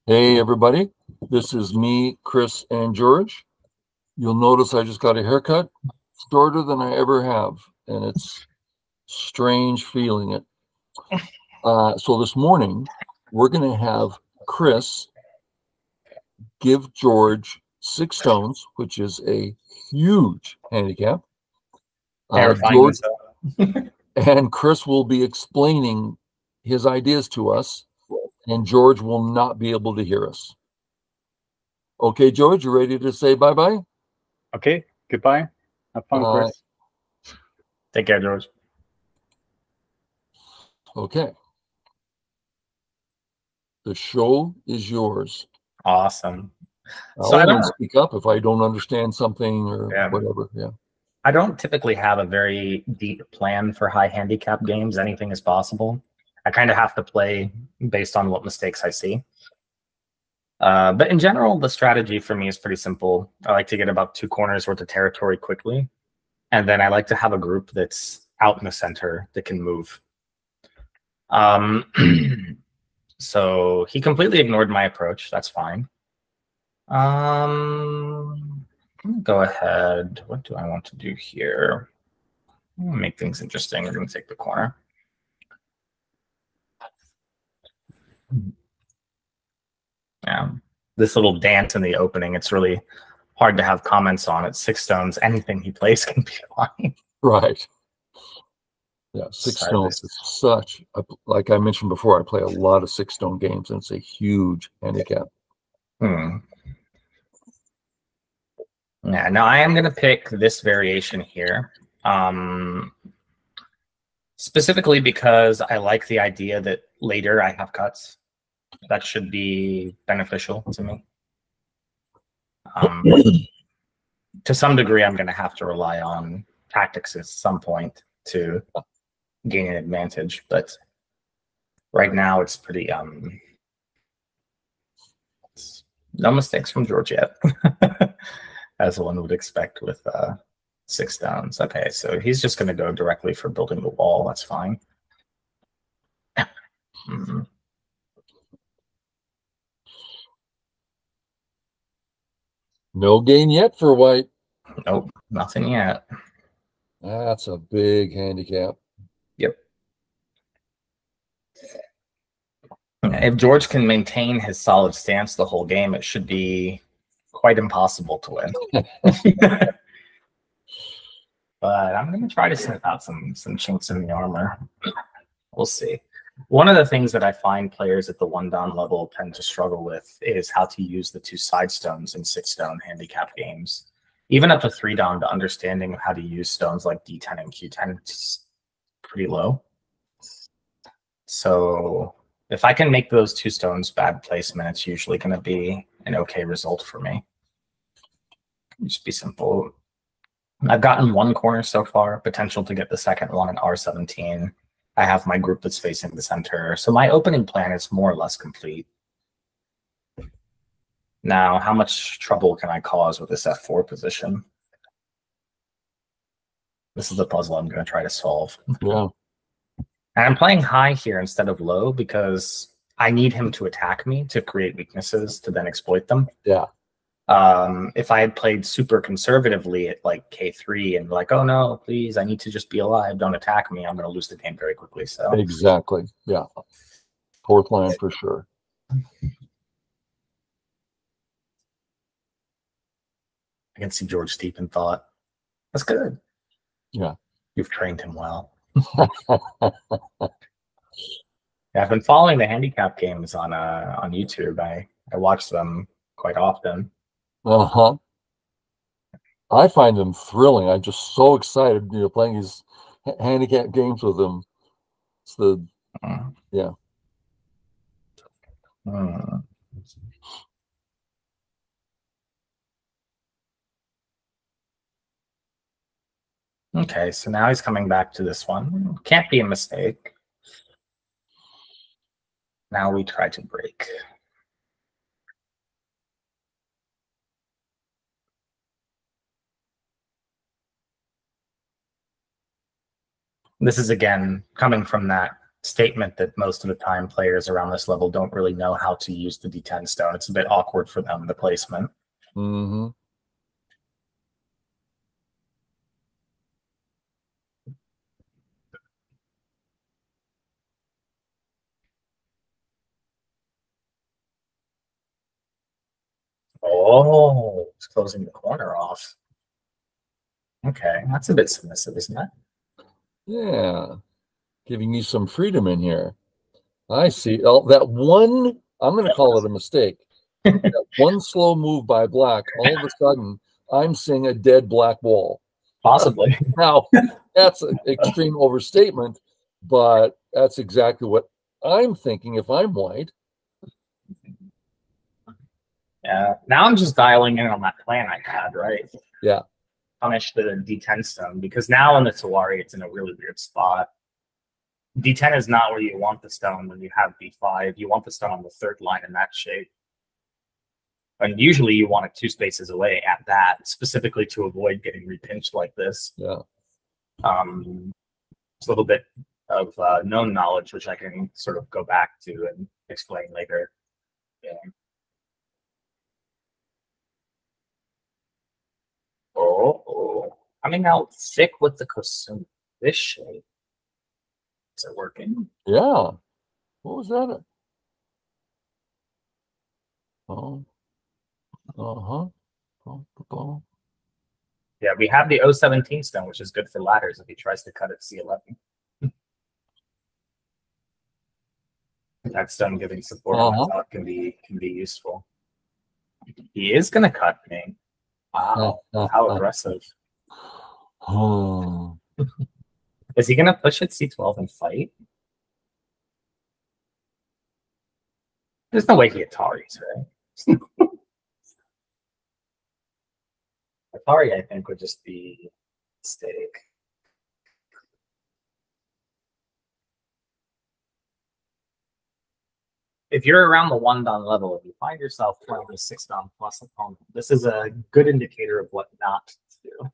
Hey everybody, this is me, Chris, and George. You'll notice I just got a haircut, shorter than I ever have, and it's strange feeling it. So this morning, we're going to have Chris give George 6 stones, which is a huge handicap. Terrifying. And Chris will be explaining his ideas to us, and George will not be able to hear us. Okay, George, you ready to say bye-bye? Okay, goodbye. Have fun, Chris. Take care, George. Okay. The show is yours. Awesome. So I don't speak up if I don't understand something or whatever. Yeah. I don't typically have a very deep plan for high handicap games. Anything is possible. I kind of have to play based on what mistakes I see. But in general, the strategy for me is pretty simple. I like to get about 2 corners worth of territory quickly. And then I like to have a group that's out in the center that can move. So he completely ignored my approach. That's fine. Go ahead. What do I want to do here? Make things interesting. We're going to take the corner. Yeah. This little dance in the opening, it's really hard to have comments on it. 6 stones, anything he plays can be fine. Right. Yeah, 6 stones is such, like I mentioned before, I play a lot of 6 stone games, and it's a huge handicap. Yeah, now I am going to pick this variation here. Specifically because I like the idea that later I have cuts. That should be beneficial to me. To some degree, I'm going to have to rely on tactics at some point to gain an advantage, but right now it's pretty no mistakes from George yet, as one would expect with 6 stones. Okay, so he's just going to go directly for building the wall. That's fine. No gain yet for white. Nope, nothing yet. That's a big handicap. Yep. If George can maintain his solid stance the whole game, it should be quite impossible to win. But I'm going to try to sniff out some chinks in the armor. We'll see. One of the things that I find players at the 1-down level tend to struggle with is how to use the 2 side stones in 6-stone handicap games. Even up to 3-down, the understanding of how to use stones like D10 and Q10 is pretty low. So if I can make those 2 stones bad placement, it's usually going to be an okay result for me. Just be simple. I've gotten 1 corner so far, potential to get the second one in R17. I have my group that's facing the center. So my opening plan is more or less complete. Now, how much trouble can I cause with this F4 position? This is the puzzle I'm going to try to solve. Yeah. And I'm playing high here instead of low because I need him to attack me to create weaknesses to then exploit them. Yeah. If I had played super conservatively at like K3 and like, oh no, please, I need to just be alive, don't attack me, I'm going to lose the game very quickly. So exactly. Yeah. 4th line for sure. I can see George deep in thought. That's good. Yeah. You've trained him well. Yeah, I've been following the handicap games on YouTube. I watch them quite often. I find them thrilling. I'm just so excited, playing these handicap games with them. It's the yeah. Okay, so now he's coming back to this one. Can't be a mistake. Now we try to break. This is, again, coming from that statement that most of the time players around this level don't really know how to use the D10 stone. It's a bit awkward for them, the placement. Mm-hmm. Oh, it's closing the corner off. Okay, that's a bit submissive, isn't it? Yeah, giving you some freedom in here. I see. Oh, that one, I'm going to call it a mistake. That one slow move by black, all of a sudden, I'm seeing a dead black wall. Possibly. Now, that's an extreme overstatement, but that's exactly what I'm thinking if I'm white. Yeah. Now I'm just dialing in on that plan I had, right? Yeah. Punish the D10 stone, because now in the Tawari, it's in a really weird spot. D10 is not where you want the stone when you have B5. You want the stone on the third line in that shape. And usually you want it 2 spaces away at that, specifically to avoid getting repinched like this. Yeah. It's a little bit of known knowledge, which I can sort of go back to and explain later. Yeah. Oh, coming out thick with the Kosumi. This shape. Is it working? Yeah. What was that? Oh. Uh-huh. Oh. Yeah, we have the 017 stone, which is good for ladders if he tries to cut at C11. That stone giving support on the top can be useful. He is going to cut me. Wow, how aggressive. Oh. Is he going to push at C12 and fight? There's no way he Ataris, right? Atari, I think, would just be a mistake. If you're around the 1-dan level, if you find yourself playing a 6-dan plus opponent, this is a good indicator of what not to do.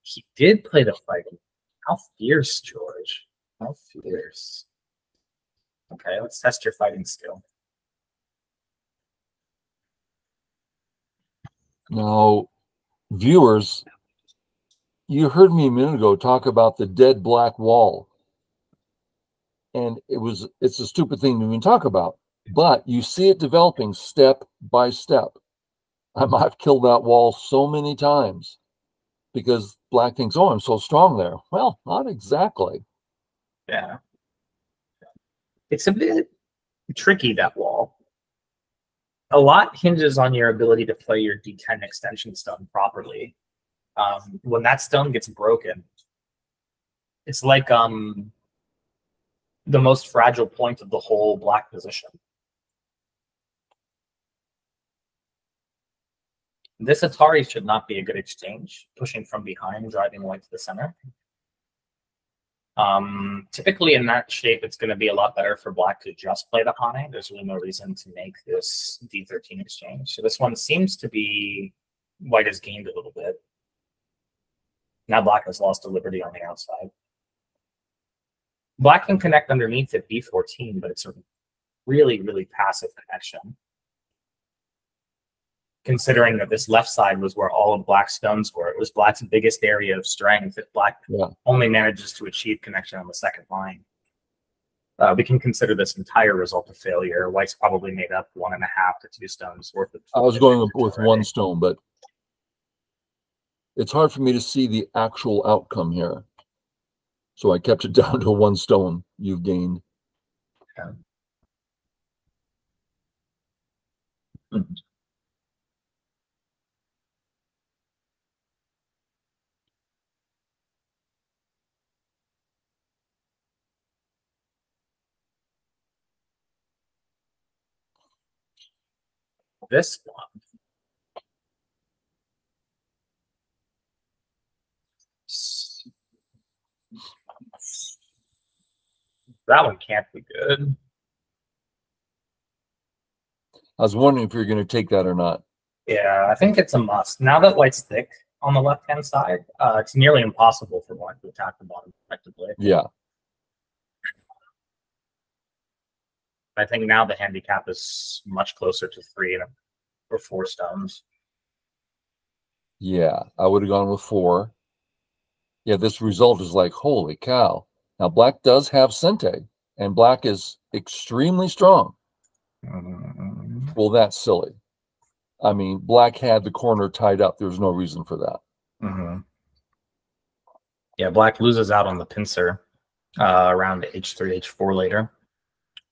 He did play the fighting. How fierce, George. How fierce. Okay, let's test your fighting skill. Now, viewers, you heard me a minute ago talk about the dead black wall. And it's a stupid thing to even talk about, but you see it developing step by step. I've killed that wall so many times because black thinks, oh, I'm so strong there. Well, not exactly. Yeah. It's a bit tricky, that wall. A lot hinges on your ability to play your D10 extension stone properly. When that stone gets broken, it's like the most fragile point of the whole black position. This Atari should not be a good exchange, pushing from behind, driving white to the center. Typically in that shape, it's going to be a lot better for black to just play the Hane. There's really no reason to make this D13 exchange. So this one seems to be white has gained a little bit. Now black has lost a liberty on the outside. Black can connect underneath at B14, but it's a really, really passive connection. Considering that this left side was where all of black's stones were. It was black's biggest area of strength if black only manages to achieve connection on the second line. We can consider this entire result a failure. White's probably made up 1.5 to 2 stones worth of. I was going with 1 stone, but it's hard for me to see the actual outcome here. So I kept it down to 1 stone you've gained. Okay. This one. That one can't be good. I was wondering if you're going to take that or not. Yeah, I think it's a must. Now that white's thick on the left-hand side, it's nearly impossible for white to attack the bottom effectively. Yeah. I think now the handicap is much closer to 3 or 4 stones. Yeah, I would have gone with 4. Yeah, this result is like, holy cow. Now, black does have Sente, and black is extremely strong. Well, that's silly. I mean, black had the corner tied up. There's no reason for that. Yeah, black loses out on the pincer around h3, h4 later,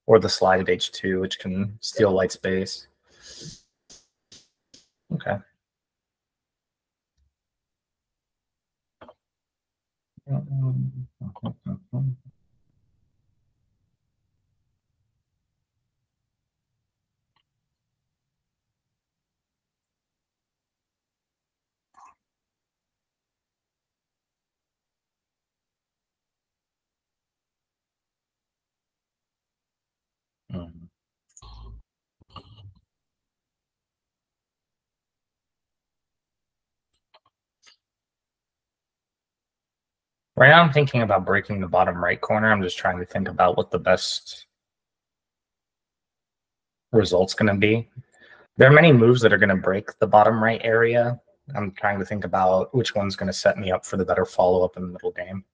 or the slide at h2, which can steal white space. Okay. Right now I'm thinking about breaking the bottom right corner. I'm just trying to think about what the best result's going to be. There are many moves that are going to break the bottom right area. I'm trying to think about which one's going to set me up for the better follow-up in the middle game.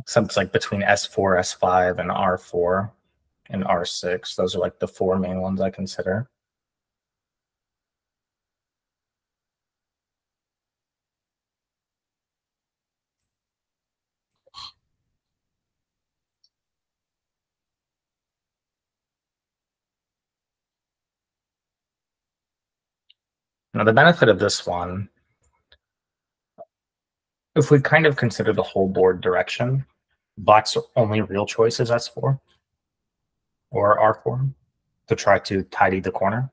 Something like between S4, S5, and R4 and R6. Those are like the 4 main ones I consider. Now, the benefit of this one, if we kind of consider the whole board direction, black's only real choice is S4 or R4 to try to tidy the corner.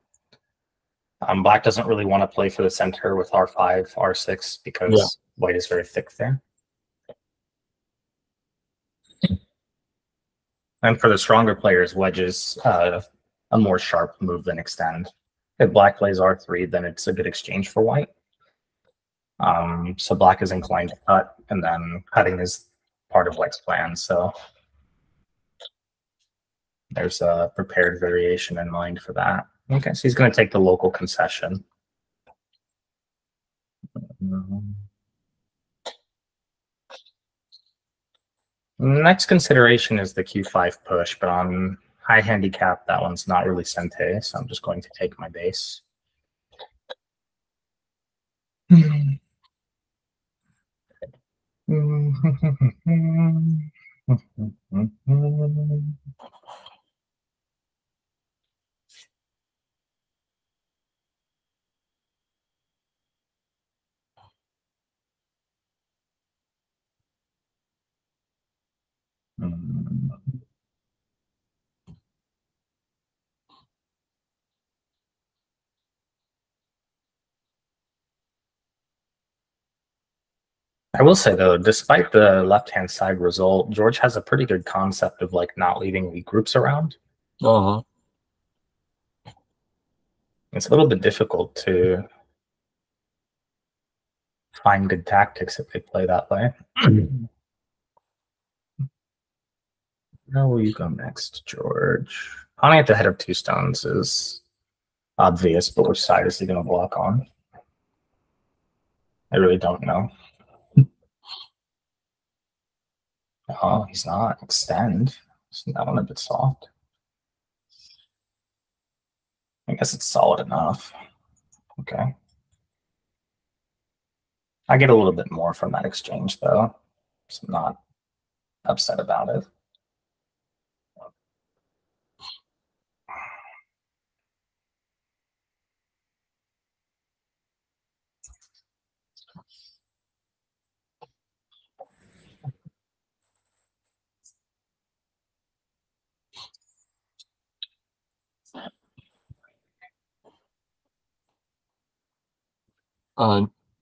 Black doesn't really want to play for the center with R5, R6 because white is very thick there. And for the stronger players, wedge is a more sharp move than extend. If black plays R3, then it's a good exchange for white. So black is inclined to cut, and then cutting is part of white's plan. So there's a prepared variation in mind for that. Okay, so he's going to take the local concession. Next consideration is the Q5 push, but on high handicap, that one's not really Sente, so I'm just going to take my base. I will say, though, despite the left-hand side result, George has a pretty good concept of like not leaving weak groups around. It's a little bit difficult to find good tactics if they play that way. Where will you go next, George? Pawning at the head of 2 stones is obvious, but which side is he going to block on? I really don't know. Oh, he's not. Extend. Isn't that one a bit soft? I guess it's solid enough. Okay. I get a little bit more from that exchange, though, so I'm not upset about it.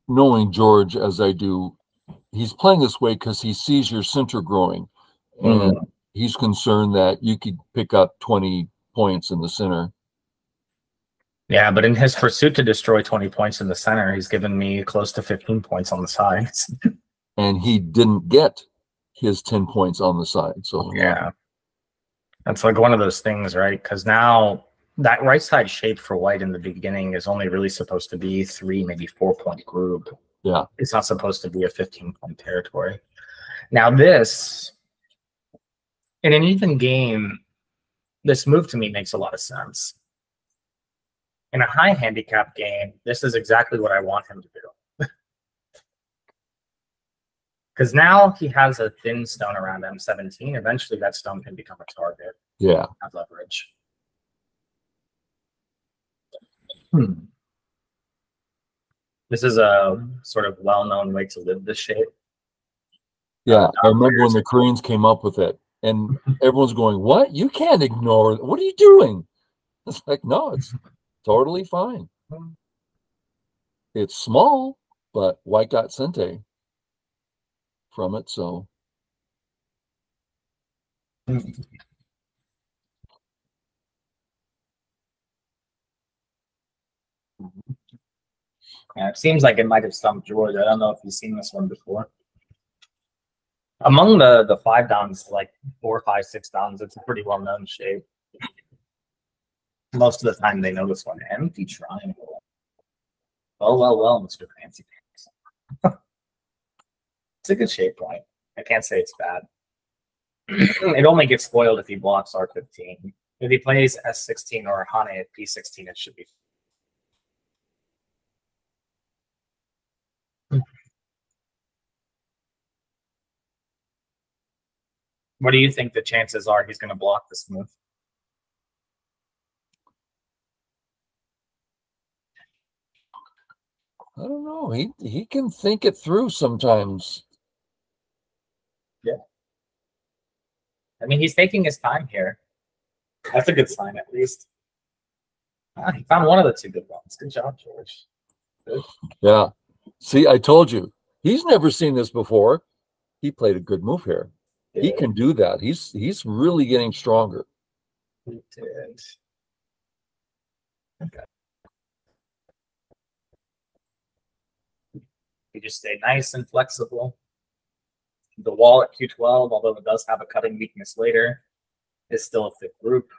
Knowing George as I do, he's playing this way because he sees your center growing, and he's concerned that you could pick up 20 points in the center. Yeah, but in his pursuit to destroy 20 points in the center, he's given me close to 15 points on the sides. And he didn't get his 10 points on the side. So yeah. That's like one of those things, right? Because now that right side shape for white in the beginning is only really supposed to be 3, maybe 4-point group. Yeah. It's not supposed to be a 15-point territory. Now this, in an even game, this move to me makes a lot of sense. In a high handicap game, this is exactly what I want him to do. Because now he has a thin stone around M17. Eventually that stone can become a target. Yeah. Have leverage. This is a sort of well-known way to live this shape. Yeah, I remember when the Koreans came up with it, and everyone's going, "What? You can't ignore it. What are you doing?" It's like, no, it's totally fine. It's small, but white got sente from it, so. Yeah, it seems like it might have stumped George. I don't know if you've seen this one before. Among the 5-downs, like 4, 5, 6-downs, it's a pretty well-known shape. Most of the time they know this one. Empty triangle. Well, Mr. Fancy Pants. It's a good shape point. I can't say it's bad. It only gets spoiled if he blocks R15. If he plays S16 or Hane at P16, it should be. What do you think the chances are he's going to block this move? I don't know. He can think it through sometimes. Yeah. I mean, he's taking his time here. That's a good sign, at least. He found one of the 2 good ones. Good job, George. Good. Yeah. See, I told you. He's never seen this before. He played a good move here. Yeah. He can do that. He's really getting stronger. He did. Okay. You just stay nice and flexible. The wall at Q12, although it does have a cutting weakness later, is still a thick group.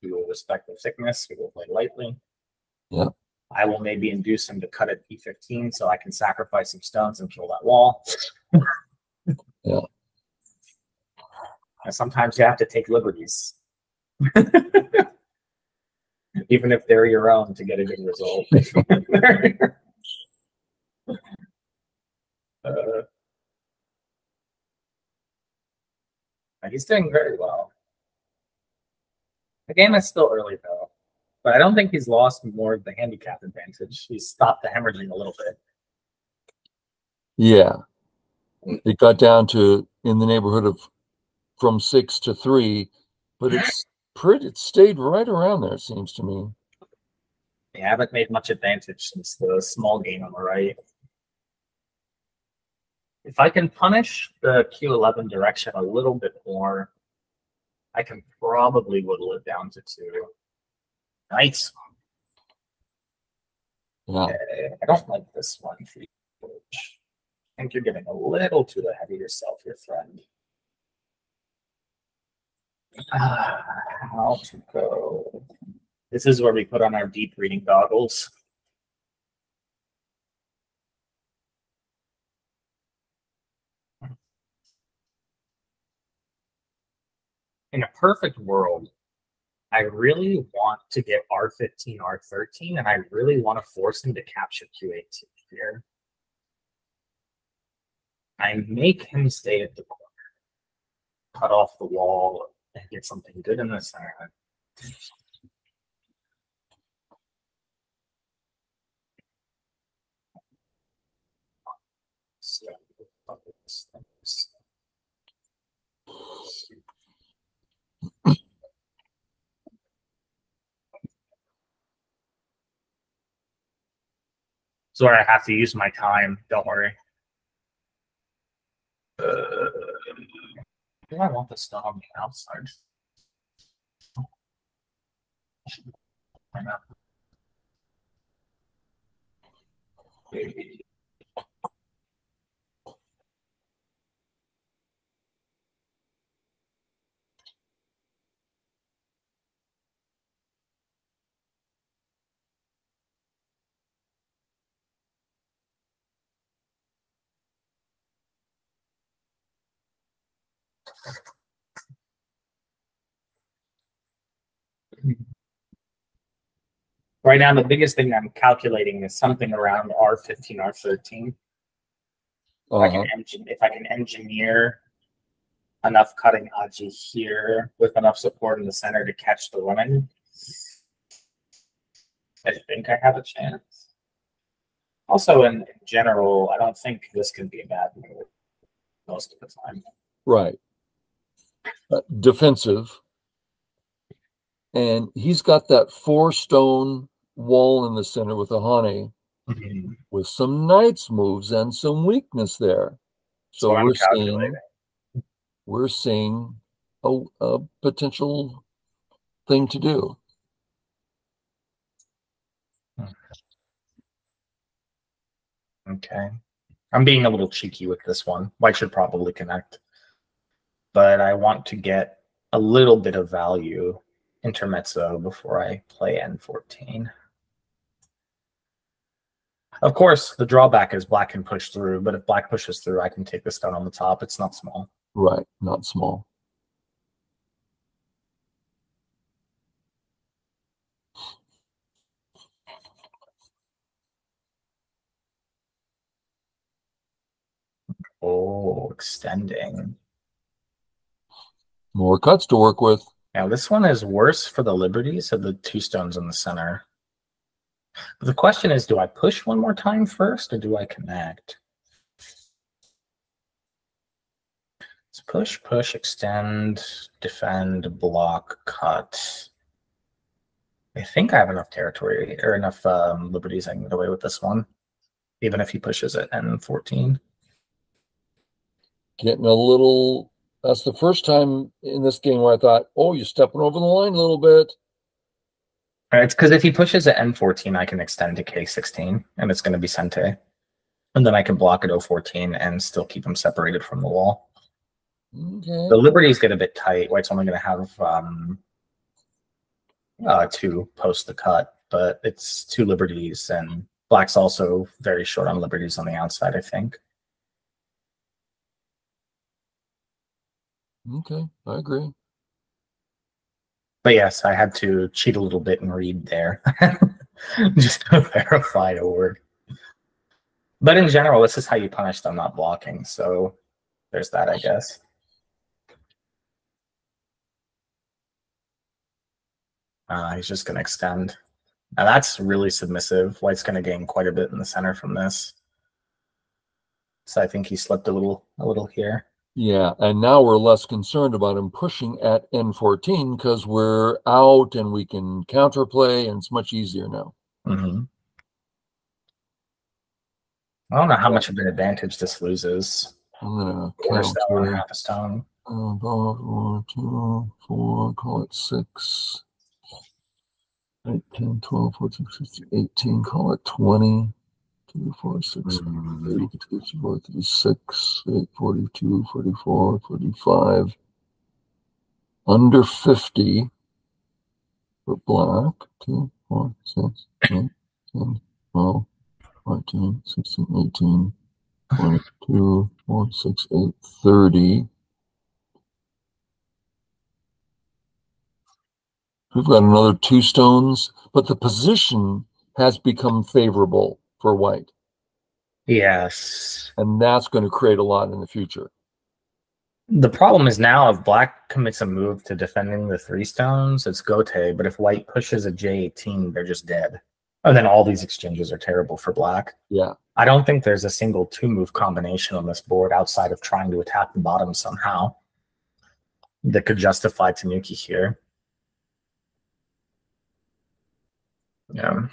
We will respect the thickness. We will play lightly. Yeah. I will maybe induce him to cut at P15 so I can sacrifice some stones and kill that wall. Yeah. And sometimes you have to take liberties. Even if they're your own to get a good result. He's doing very well. The game is still early, though. But I don't think he's lost more of the handicap advantage. He's stopped the hemorrhaging a little bit. Yeah. It got down to in the neighborhood of from 6 to 3, but it stayed right around there, it seems to me. They haven't made much advantage since the small game on the right. If I can punish the Q11 direction a little bit more, I can probably whittle it down to 2. Nice. Yeah. Okay. I don't like this one for you, George. I think you're getting a little too ahead of yourself, your friend. How to go? This is where we put on our deep reading goggles. In a perfect world, I really want to get R15, R13, and I really want to force him to capture Q18 here. I make him stay at the corner, cut off the wall, and get something good in the center. So I have to use my time. Don't worry. Do I want the stone on the outside? Right now, the biggest thing I'm calculating is something around R15, R13. If I can engineer enough cutting Aji here with enough support in the center to catch the woman, I think I have a chance. Also, in general, I don't think this can be a bad move most of the time. Right. Defensive. And he's got that 4-stone wall in the center with a Hane with some knights moves and some weakness there. So we're seeing a potential thing to do. Okay. I'm being a little cheeky with this one. White should probably connect. But I want to get a little bit of value intermezzo before I play N14. Of course, the drawback is black can push through, but if black pushes through, I can take the stone on the top. It's not small. Right, not small. Oh, extending. More cuts to work with. Now, this one is worse for the liberties of the 2 stones in the center. But the question is, do I push one more time first, or do I connect? It's push, push, extend, defend, block, cut. I think I have enough territory, or enough liberties I can get away with this one, even if he pushes it N14. Getting a little... That's the first time in this game where I thought, oh, you're stepping over the line a little bit. It's because if he pushes at N14, I can extend to K16, and it's going to be Sente. And then I can block at O14 and still keep him separated from the wall. Okay. The liberties get a bit tight. White's only going to have 2 post the cut, but it's 2 liberties, and black's also very short on liberties on the outside, I think. Okay, I agree. But yes, I had to cheat a little bit and read there just to verify a word. But in general, this is how you punish them not blocking. So there's that, I guess. He's just going to extend. Now that's really submissive. White's going to gain quite a bit in the center from this. So I think he slipped a little here. Yeah, and now we're less concerned about him pushing at N14 because we're out and we can counterplay, and it's much easier now. Mm-hmm. I don't know how much of an advantage this loses. I'm going to count here. Half a stone. 1, 2, 4, call it 6. 8, 10, 12, 14, 15, 18, call it 20. 2, 4, 6, 8, 4, 36, 8, 42, 44, 45. Under 50 for black. 2, 4, 6, 8, 10, 12, 14, 16, 18, 22, 4, 6, 8, 30. We've got another 2 stones, but the position has become favorable for white. Yes. And that's going to create a lot in the future. The problem is now if black commits a move to defending the 3 stones, it's Gote. But if white pushes a J18, they're just dead. And then all these exchanges are terrible for black. Yeah. I don't think there's a single 2-move combination on this board outside of trying to attack the bottom somehow that could justify Tanuki here. Yeah.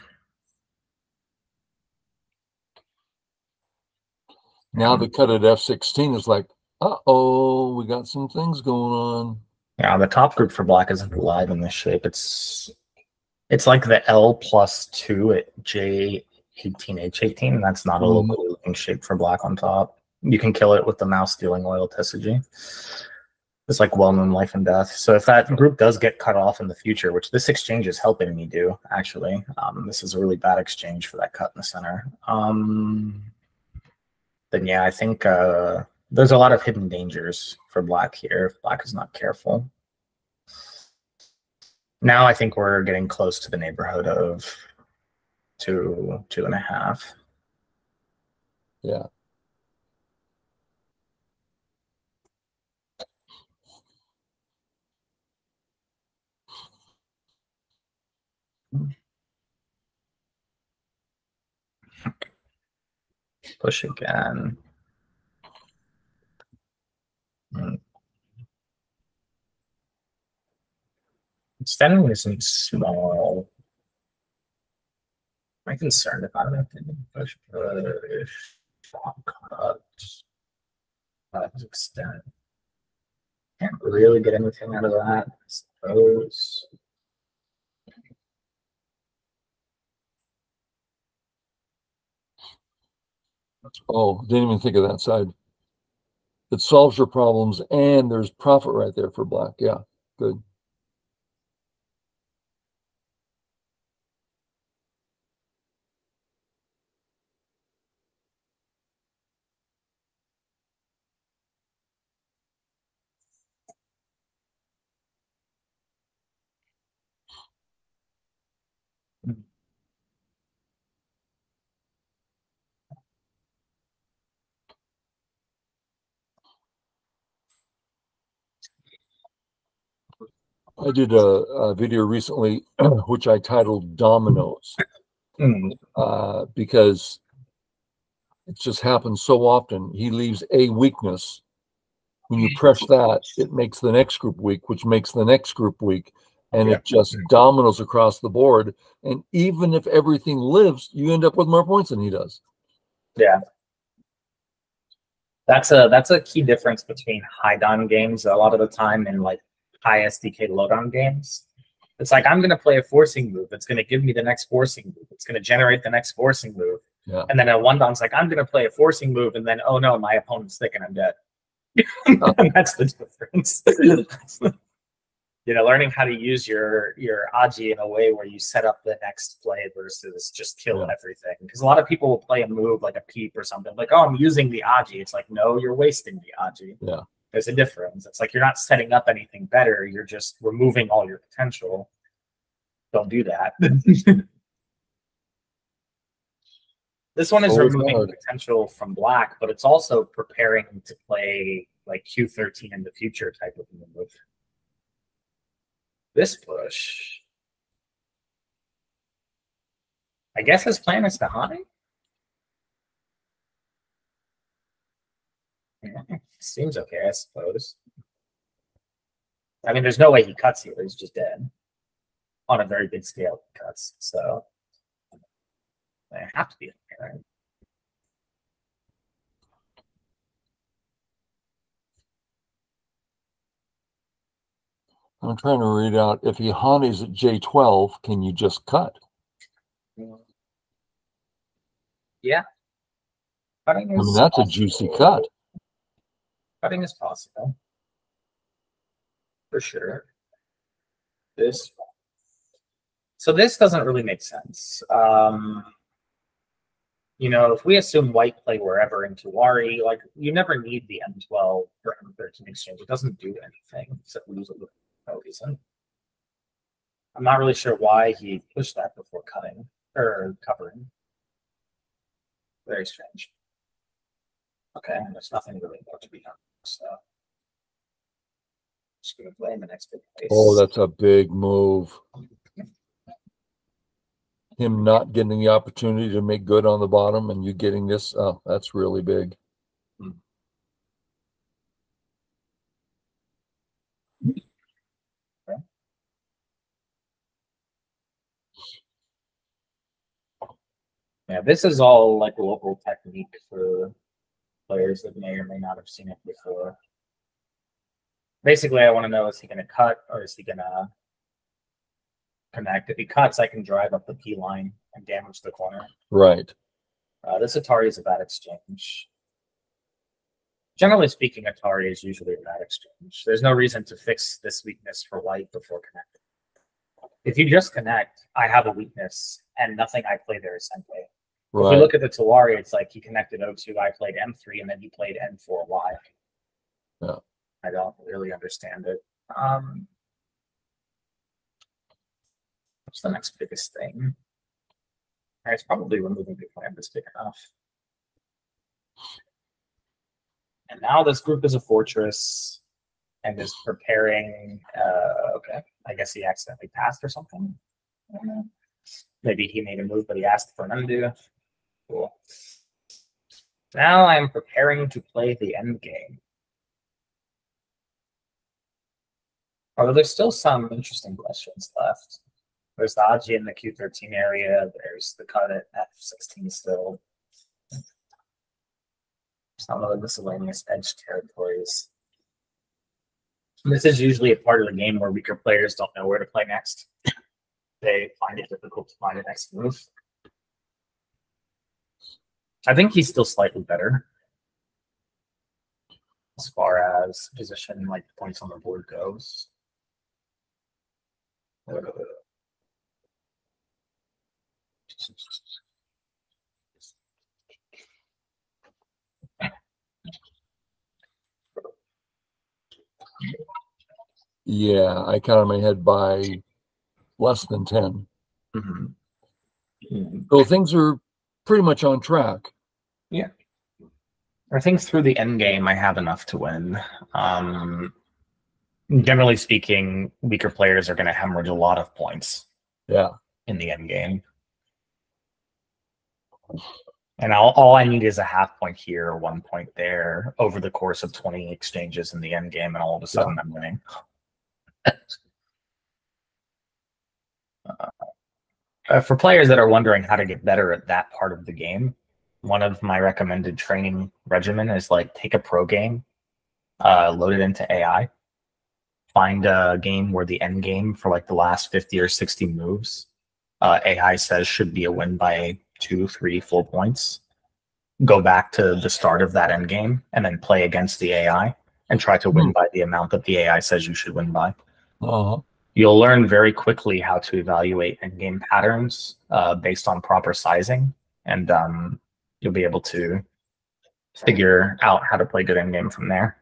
Now the cut at F16 is like, uh-oh, we got some things going on. Yeah, the top group for black isn't alive in this shape. It's like the L+2 at J18, H18, and that's not a locally living shape for black on top. You can kill it with the mouse stealing oil Tesuji. It's like well-known life and death. So if that group does get cut off in the future, which this exchange is helping me do, actually, this is a really bad exchange for that cut in the center. Then yeah, I think there's a lot of hidden dangers for black here if black is not careful. Now I think we're getting close to the neighborhood of 2.5. Yeah. Push again. Extending isn't small. Am I concerned about it? Push, cut, extend. Can't really get anything out of that, I suppose. Oh, didn't even think of that side. It solves your problems, and there's profit right there for black. Yeah, good. I did a video recently, which I titled Dominoes, because it just happens so often. He leaves a weakness. When you press that, it makes the next group weak, which makes the next group weak. And it just dominoes across the board. And even if everything lives, you end up with more points than he does. Yeah. That's a key difference between high down games a lot of the time and like high SDK low down games. It's like I'm gonna play a forcing move that's gonna give me the next forcing move. It's gonna generate the next forcing move. Yeah. And then at one down's like I'm gonna play a forcing move, and then oh no, my opponent's thick and I'm dead. And that's the difference. You know, learning how to use your Aji in a way where you set up the next play versus just kill everything. Because a lot of people will play a move like a peep or something, like, oh, I'm using the Aji. It's like, no, you're wasting the Aji. Yeah. There's a difference. It's like you're not setting up anything better. You're just removing all your potential. Don't do that. This one is removing potential from black, but it's also preparing to play like Q13 in the future type of move. This push, I guess his plan is to hide. Yeah, seems okay, I suppose. I mean, there's no way he cuts here. He's just dead. On a very big scale, he cuts. So they have to be okay, right? I'm trying to read out, if he haunties at J12, can you just cut? Yeah. Cutting is that's a juicy cut. Cutting is possible. For sure. So this doesn't really make sense. You know, if we assume white play wherever in Tawari, like you never need the M12 or M13 exchange. It doesn't do anything except lose a little reason. I'm not really sure why he pushed that before cutting or covering. Very strange. Okay, there's nothing really more to be done. So just gonna play in the next big place. Oh, that's a big move. Him not getting the opportunity to make good on the bottom and you getting this, oh, that's really big. Yeah, this is all like local technique for players that may or may not have seen it before. Basically, I want to know, is he going to cut or is he going to connect? If he cuts, I can drive up the P line and damage the corner. Right. This Atari is a bad exchange. Generally speaking, Atari is usually a bad exchange. There's no reason to fix this weakness for white before connecting. If you just connect, I have a weakness, and nothing I play there is Senpai. Right. If we look at the Tawari, it's like he connected O2, I played M3, and then he played N4Y. Yeah. I don't really understand it. What's the next biggest thing? It's probably removing the plant that's big enough. And now this group is a fortress and is preparing. Okay, I guess he accidentally passed or something. I don't know. Maybe he made a move, but he asked for an undo. Cool. Now I'm preparing to play the end game. Although there's still some interesting questions left. There's the Aji in the Q13 area. There's the cut at F16 still. Some other miscellaneous edge territories. This is usually a part of the game where weaker players don't know where to play next. They find it difficult to find the next move. I think he's still slightly better as far as position, like points on the board goes. Yeah, I counted my head by less than 10. So things are pretty much on track. Yeah. I think through the end game, I have enough to win. Generally speaking, weaker players are going to hemorrhage a lot of points. Yeah. In the end game. And all I need is a half point here or 1 point there over the course of 20 exchanges in the end game, and all of a sudden I'm winning. For players that are wondering how to get better at that part of the game, one of my recommended training regimen is like take a pro game, load it into AI, find a game where the end game for like the last 50 or 60 moves, AI says should be a win by 2, 3, 4 points. Go back to the start of that end game and then play against the AI and try to win by the amount that the AI says you should win by. You'll learn very quickly how to evaluate endgame patterns based on proper sizing, and you'll be able to figure out how to play good endgame from there.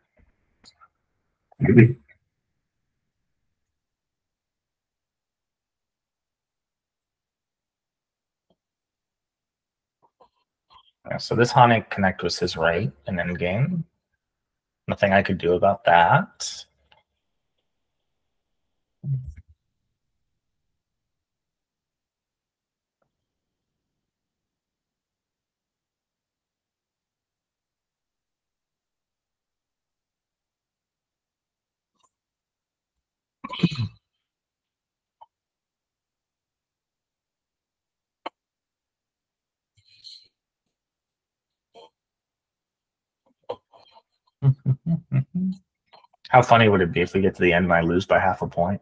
Yeah, so this Honic Connect was his right in endgame. Nothing I could do about that. How funny would it be if we get to the end and I lose by half a point?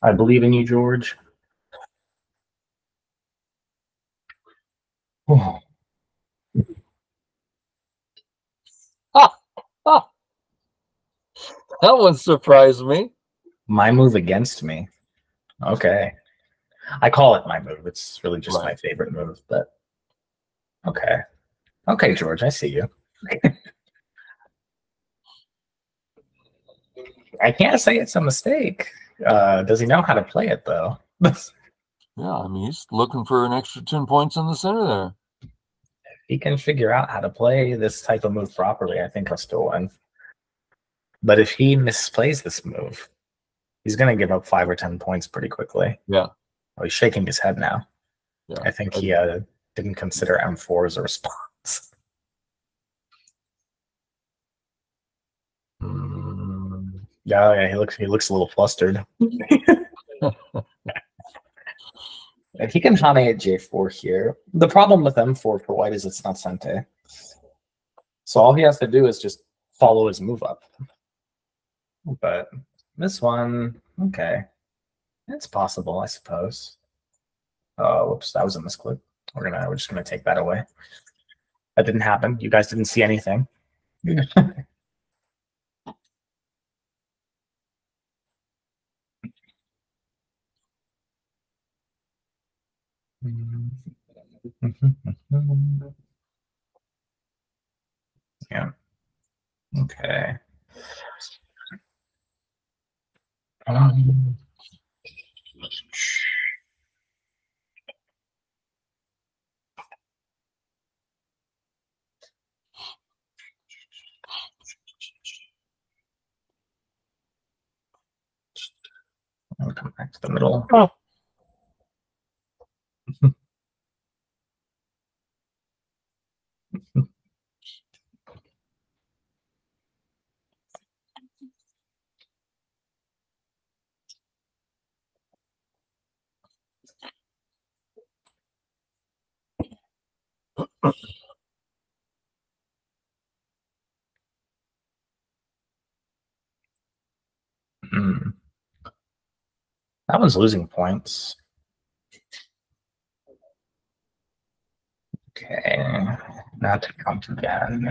I believe in you, George. Oh. That one surprised me. My move against me. Okay. I call it my move. It's really just my favorite move, but okay. Okay, George, I see you. I can't say it's a mistake. Does he know how to play it, though? Yeah, I mean, he's looking for an extra 10 points in the center there. If he can figure out how to play this type of move properly, I think he'll still win. But if he misplays this move, he's going to give up 5 or 10 points pretty quickly. Yeah. Oh, he's shaking his head now. Yeah. I think he didn't consider M4 as a response. Yeah, he looks a little flustered. And he can Hane at J4 here. The problem with M4 for white is it's not Sente. So all he has to do is just follow his move up. But this one, okay. It's possible, I suppose. Oh, whoops, that was a misclick. We're just gonna take that away. That didn't happen. You guys didn't see anything. Yeah. Okay. Um, I'll come back to the middle. Oh. Hmm. That one's losing points. Okay, now to count again.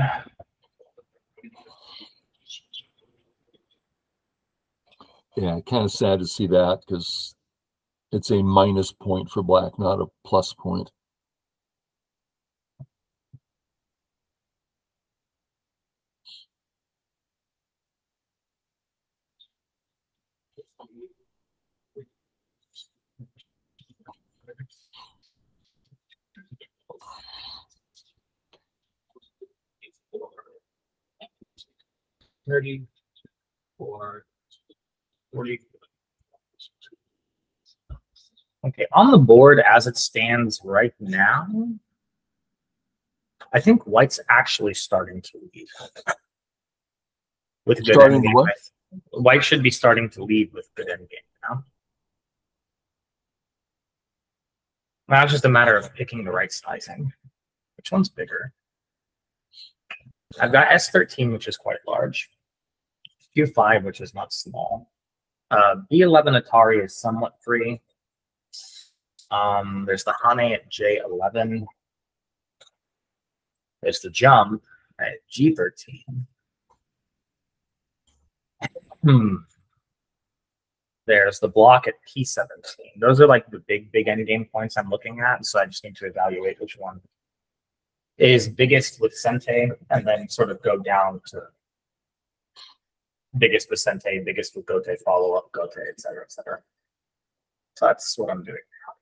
Yeah, kind of sad to see that because it's a minus point for black, not a plus point. Okay, on the board as it stands right now, I think white's actually starting to lead with good Starting to endgame. what? White should be starting to lead with good endgame now. Now it's just a matter of picking the right sizing. Which one's bigger? I've got S13, which is quite large. Q5, which is not small. B11 Atari is somewhat free. There's the Hane at J11. There's the Jump at G13. There's the block at P17. Those are like the big endgame points I'm looking at. So I just need to evaluate which one is biggest with Sente and then sort of go down to biggest with Sente, biggest with Gote, follow up Gote, etc., etc. So that's what I'm doing now.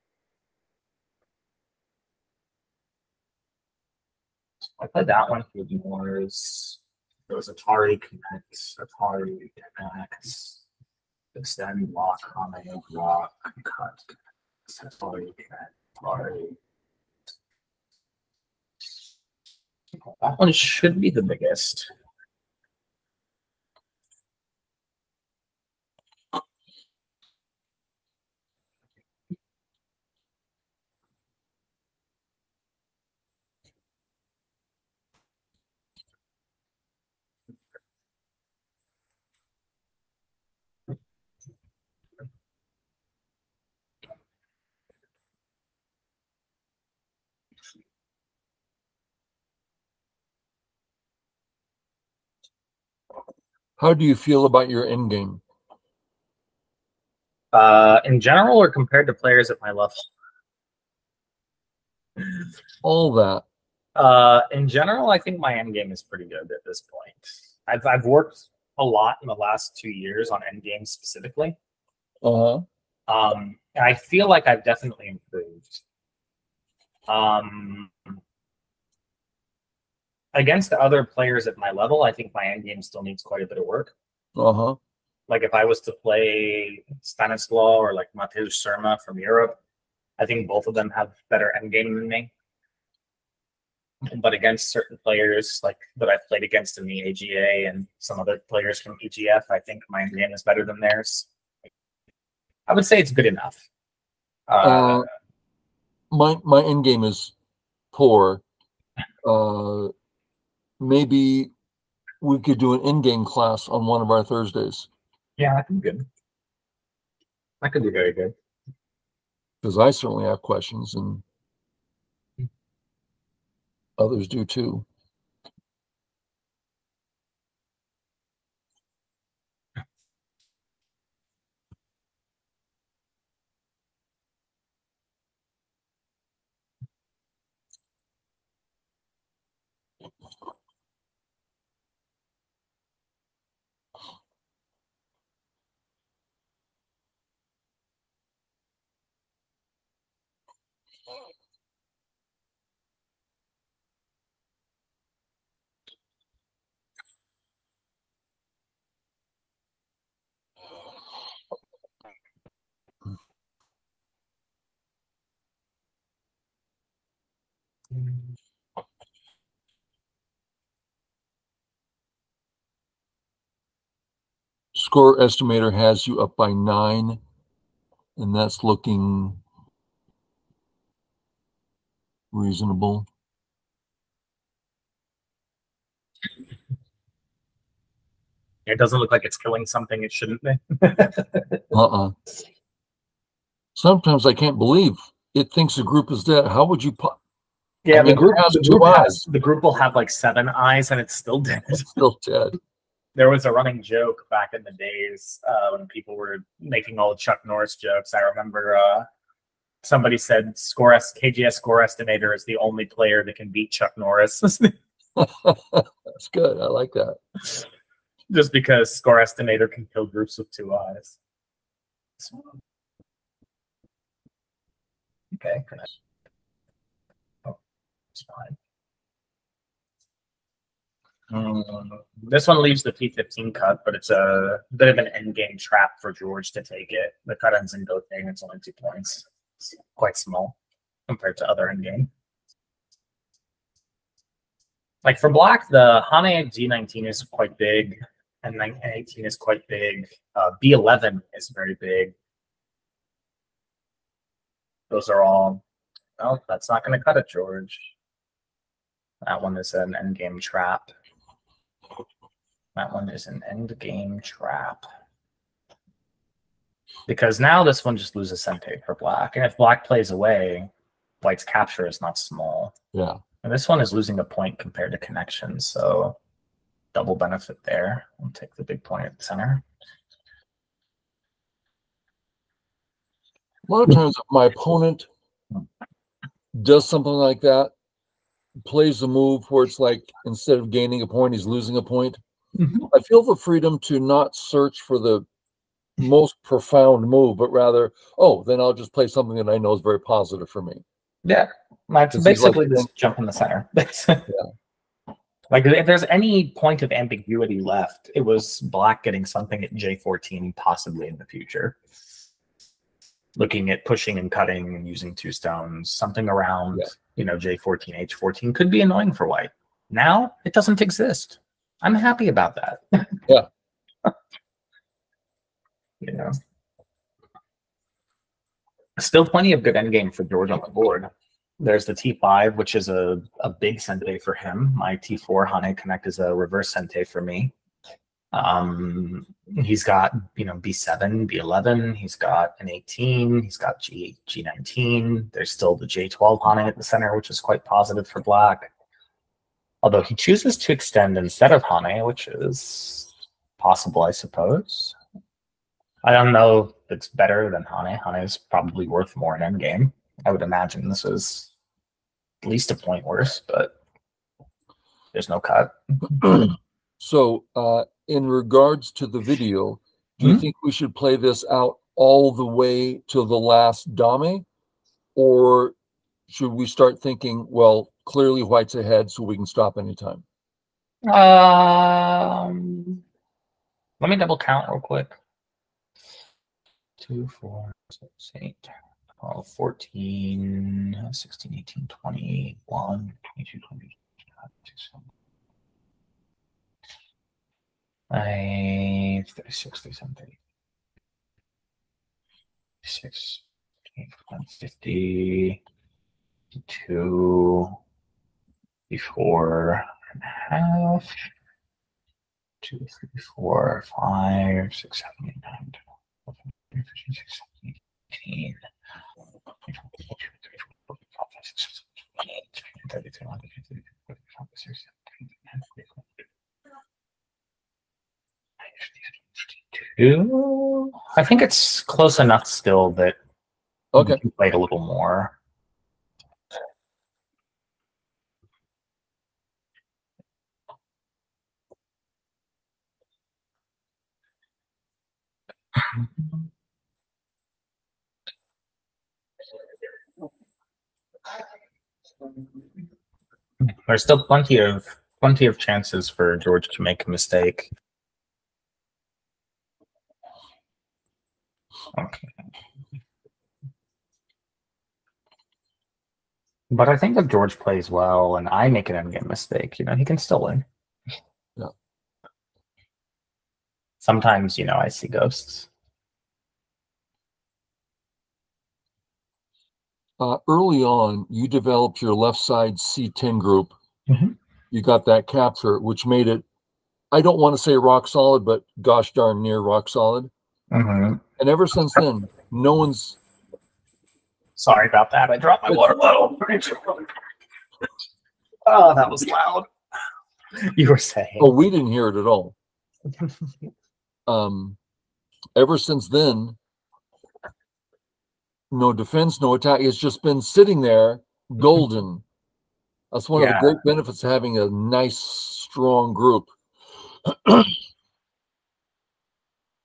So I played that one for the Moors. There was Atari Connect, Atari Connect, Extend, Lock, Hane, Lock, Cut, Atari Connect, Atari. That one should be the biggest. How do you feel about your end game? In general, or compared to players at my level? All that. In general, I think my end game is pretty good at this point. I've worked a lot in the last 2 years on end games specifically. Uh-huh. And I feel like I've definitely improved. Against other players at my level, I think my end game still needs quite a bit of work. Uh-huh. Like if I was to play Stanislaw or like Mateusz Surma from Europe, I think both of them have better end game than me. But against certain players like that I've played against in the AGA and some other players from EGF, I think my end game is better than theirs. I would say it's good enough. My end game is poor. Maybe we could do an end game class on one of our Thursdays. Yeah, that could be good. That could be very good. Because I certainly have questions and others do too. Score estimator has you up by 9, and that's looking reasonable. It doesn't look like it's killing something it shouldn't be. Sometimes I can't believe it thinks the group is dead. How would you Yeah, I mean, the group will have like 7 eyes and it's still dead. It's still dead. There was a running joke back in the days when people were making all Chuck Norris jokes. I remember somebody said KGS score estimator is the only player that can beat Chuck Norris. That's good. I like that. Just because score estimator can kill groups with 2 eyes. Okay. Oh, it's fine. This one leaves the P15 cut, but it's a bit of an endgame trap for George to take it. The cut ends in both thing. It's only 2 points. It's quite small compared to other endgame. Like for black, the Hane G19 is quite big, and 18 is quite big. B11 is very big. Those are all. Oh, that's not going to cut it, George. That one is an endgame trap. That one is an endgame trap. Because now this one just loses Sente for black. And if black plays away, white's capture is not small. Yeah. And this one is losing a point compared to connection. So double benefit there. I'll take the big point at the center. A lot of times my opponent does something like that, plays a move where it's like instead of gaining a point, he's losing a point. I feel the freedom to not search for the most profound move, but rather, oh, then I'll just play something that I know is very positive for me. Yeah. It's basically like, just jump in the center. Yeah. Like if there's any point of ambiguity left, it was black getting something at J14 possibly in the future. Looking at pushing and cutting and using 2 stones, something around, J14, H14 could be annoying for white. Now it doesn't exist. I'm happy about that. Yeah. Still plenty of good endgame for George on the board. There's the T5, which is a big Sente for him. My T4 Hane Connect is a reverse Sente for me. He's got B7, B11. He's got an 18. He's got G19. There's still the J12 Hane at the center, which is quite positive for black. Although he chooses to extend instead of Hane, which is possible, I suppose. I don't know if it's better than Hane. Hane is probably worth more in endgame. I would imagine this is at least a point worse, but there's no cut. So, in regards to the video, do you think we should play this out all the way to the last dame? Or should we start thinking, well, clearly white's ahead, so we can stop anytime? Let me double count real quick. 2, 4, 6, 8, 12, 14, 16, 18, 21, 22, 23, 36, 37, 36, 50, 52, 54 and a half, 2, 3, 4, 5, 6, 7, 8, 9, 12, 13, 14, 16, 17, 18, I think it's close enough still that okay, you played a little more. There's still plenty of chances for George to make a mistake. Okay. But I think if George plays well and I make an endgame mistake, he can still win. Yeah. Sometimes, I see ghosts. Early on, you developed your left side C10 group. Mm-hmm. You got that capture, which made it, I don't want to say rock solid, but gosh darn near rock solid. Mm-hmm. And ever since then, no one's... Sorry about that. I dropped my water bottle. Oh, that was loud. You were saying. Oh, we didn't hear it at all. Ever since then, no defense, no attack. It's just been sitting there golden. That's one of the great benefits of having a nice, strong group.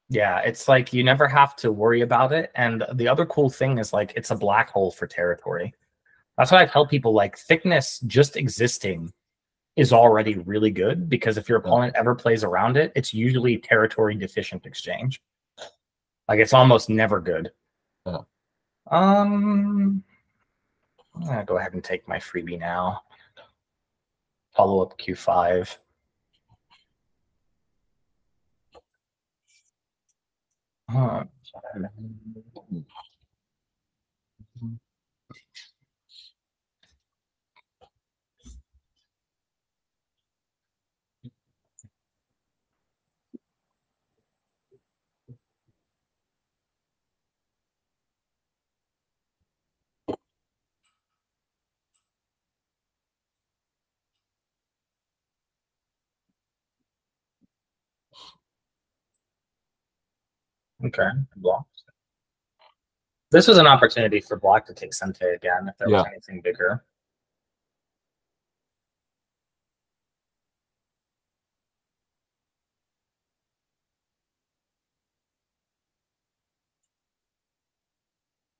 Yeah, it's like you never have to worry about it. And the other cool thing is like it's a black hole for territory. That's why I tell people like thickness just existing is already really good, because if your opponent ever plays around it, it's usually territory deficient exchange. Like it's almost never good. Yeah. I'm gonna go ahead and take my freebie now. Follow up Q5. Okay, blocked. This was an opportunity for black to take Sente again if there was anything bigger.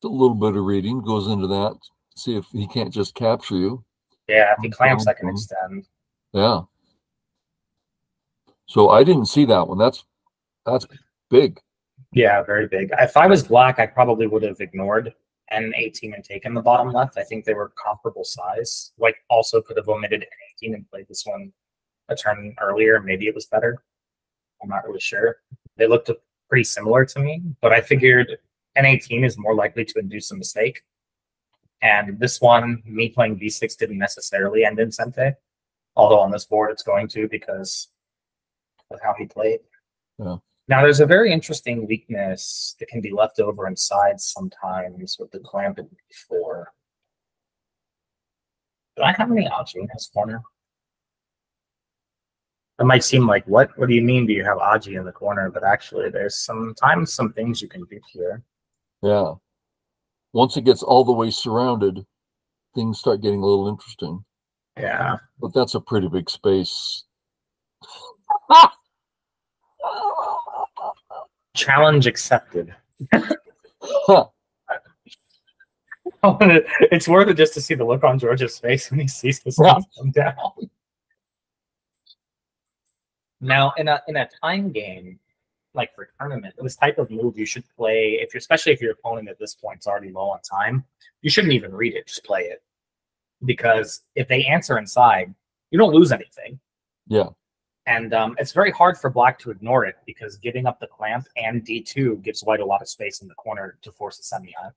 A little bit of reading goes into that. See if he can't just capture you. Yeah, if he clamps, I can extend. Yeah. So I didn't see that one. That's big. Yeah, very big. If I was black, I probably would have ignored N18 and taken the bottom left. I think they were comparable size. Like, also could have omitted N18 and played this one a turn earlier. Maybe it was better. I'm not really sure. They looked pretty similar to me, but I figured N18 is more likely to induce a mistake. And this one, me playing B6 didn't necessarily end in Sente, although on this board it's going to because of how he played. Yeah. Now, there's a very interesting weakness that can be left over inside sometimes with the clamp in B4. Do I have any Aji in his corner? It might seem like, what do you mean do you have Aji in the corner? But actually, there's sometimes some things you can do here. Yeah. Once it gets all the way surrounded, things start getting a little interesting. Yeah. But that's a pretty big space. Challenge accepted. It's worth it just to see the look on George's face when he sees this come down. Now, in a time game, like for tournament, this type of move you should play especially if your opponent at this point is already low on time. You shouldn't even read it; just play it, because if they answer inside, you don't lose anything. Yeah. And it's very hard for black to ignore it, because giving up the clamp and D2 gives white a lot of space in the corner to force a semi-high.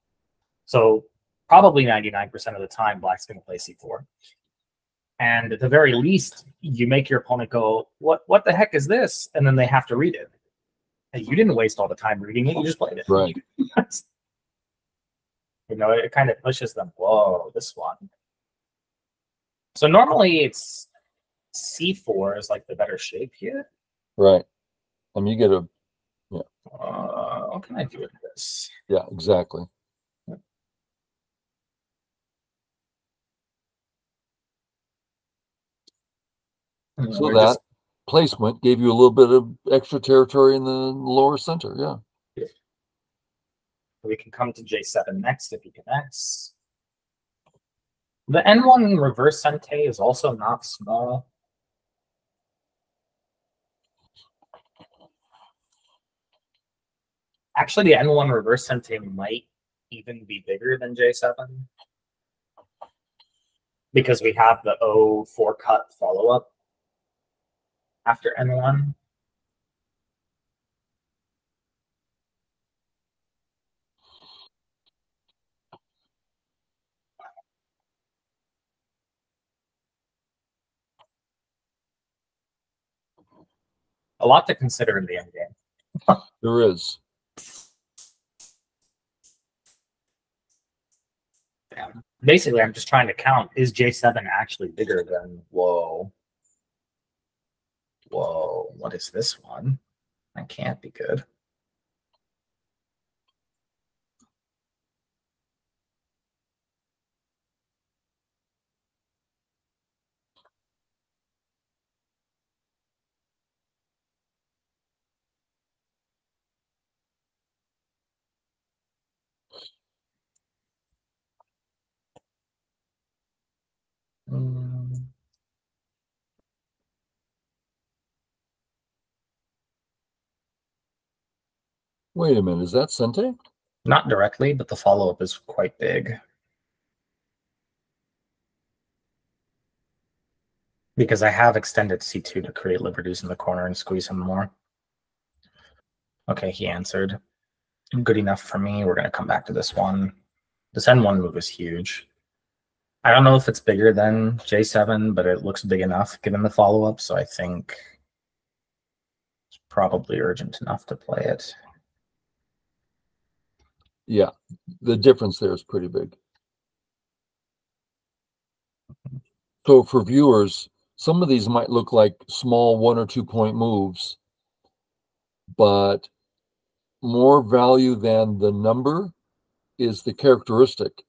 So probably 99% of the time, black's going to play C4. And at the very least, you make your opponent go, what the heck is this? And then they have to read it. And you didn't waste all the time reading it. You just played it. Right. It kind of pushes them. Whoa, this one. So normally it's C4 is like the better shape here. Right. I mean, you get what can I do with this? Yeah, exactly. So that placement gave you a little bit of extra territory in the lower center. Yeah. We can come to J7 next if he connects. The N1 reverse Sente is also not small. Actually, the N1 reverse Sente might even be bigger than J7 because we have the O4 cut follow-up after N1. A lot to consider in the end game. There is. Yeah. Basically, I'm just trying to count. Is J7 actually bigger than... Whoa. Whoa. What is this one? That can't be good. Wait a minute, is that Sente? Not directly, but the follow-up is quite big. Because I have extended C2 to create liberties in the corner and squeeze him more. Okay, he answered. Good enough for me. We're going to come back to this one. This N1 move is huge. I don't know if it's bigger than J7, but it looks big enough given the follow-up, so I think it's probably urgent enough to play it. Yeah, the difference there is pretty big. So for viewers, some of these might look like small 1 or 2 point moves, but more value than the number is the characteristic.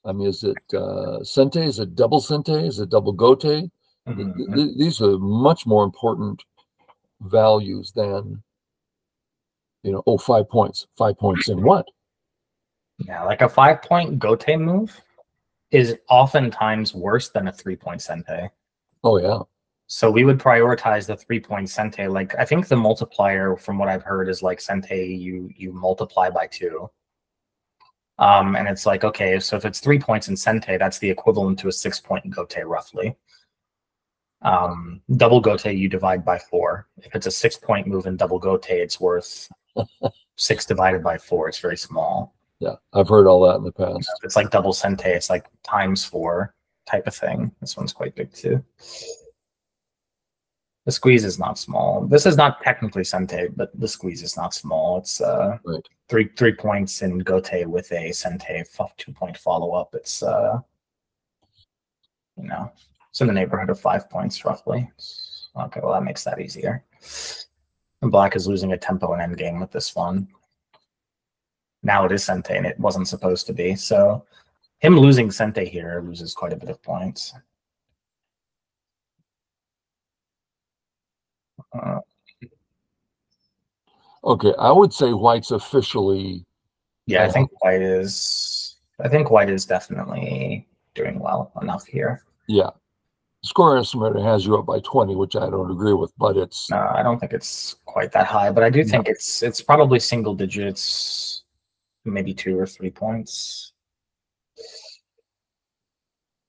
I mean, is it Sente? Is it double Sente? Is it double Gote? These are much more important values than, you know, oh, 5 points. 5 points in what? Yeah, like a 5-point Gote move is oftentimes worse than a 3-point Sente. Oh, yeah. So we would prioritize the 3-point Sente. Like, I think the multiplier, from what I've heard, is like Sente, you multiply by 2. And it's like, okay, so if it's 3 points in Sente, that's the equivalent to a 6-point Gote, roughly. Double Gote, you divide by 4. If it's a 6-point move in double Gote, it's worth 6 divided by 4. It's very small. Yeah, I've heard all that in the past. If it's like double Sente, it's like times 4 type of thing. This one's quite big too. The squeeze is not small. This is not technically Sente, but the squeeze is not small. It's right. three points in Gote with a Sente 2-point follow-up. It's you know, it's in the neighborhood of 5 points roughly. Okay, well that makes that easier. And Black is losing a tempo in endgame with this one. Now it is Sente, and it wasn't supposed to be. So him losing Sente here loses quite a bit of points. Okay, I would say White's officially. Yeah, I think White is. I think White is definitely doing well enough here. Yeah, score estimator has you up by 20, which I don't agree with, but it's. No, I don't think it's quite that high, but I do think it's probably single digits, maybe 2 or 3 points.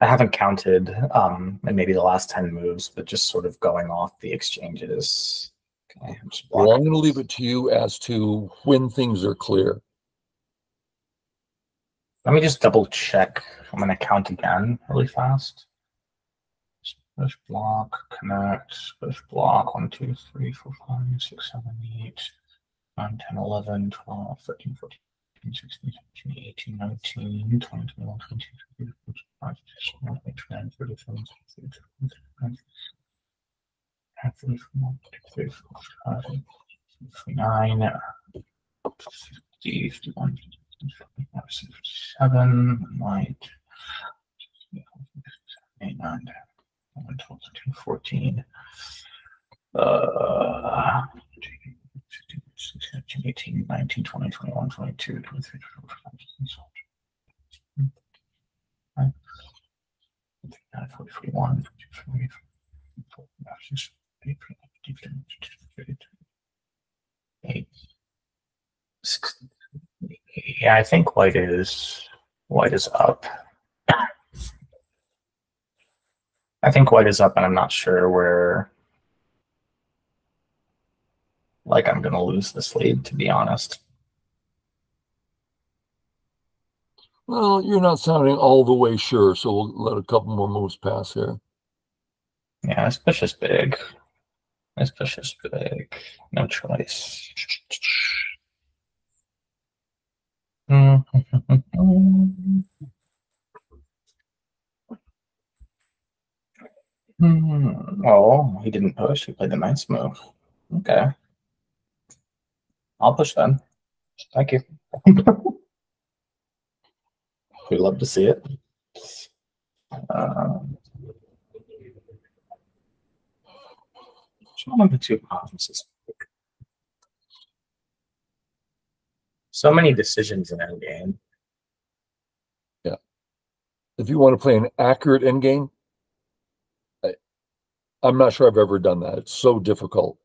I haven't counted in maybe the last 10 moves, but just sort of going off the exchanges. Okay, well, I'm going to leave it to you as to when things are clear. Let me just double check. I'm going to count again really fast. Push block, connect, push block, 1, 2, 3, 4, 5, 6, 7, 8, 9, 10, 11, 12, 13, 14, 16, 17, 18, 19, 20, 21, 22, 23, 24, 25, 26, 27, 28, 29, 50, 51, 57, 8, 9, 10, 12, 13, 14, 16, 18, 19, 20, 21, 22, 23, 24, 25, 1, 2, 3, 4, 5, 6, 8. Yeah, I think white is up. I think white is up, and I'm not sure where. Like, I'm gonna lose this lead, to be honest. Well, you're not sounding all the way sure, so we'll let a couple more moves pass here. Yeah, this push is big. This push is big. No choice. Oh, he didn't push. He played the nice move. Okay. I'll push then. Thank you. We love to see it. One of the two pawns is so many decisions in endgame. Yeah. If you want to play an accurate endgame, I'm not sure I've ever done that. It's so difficult.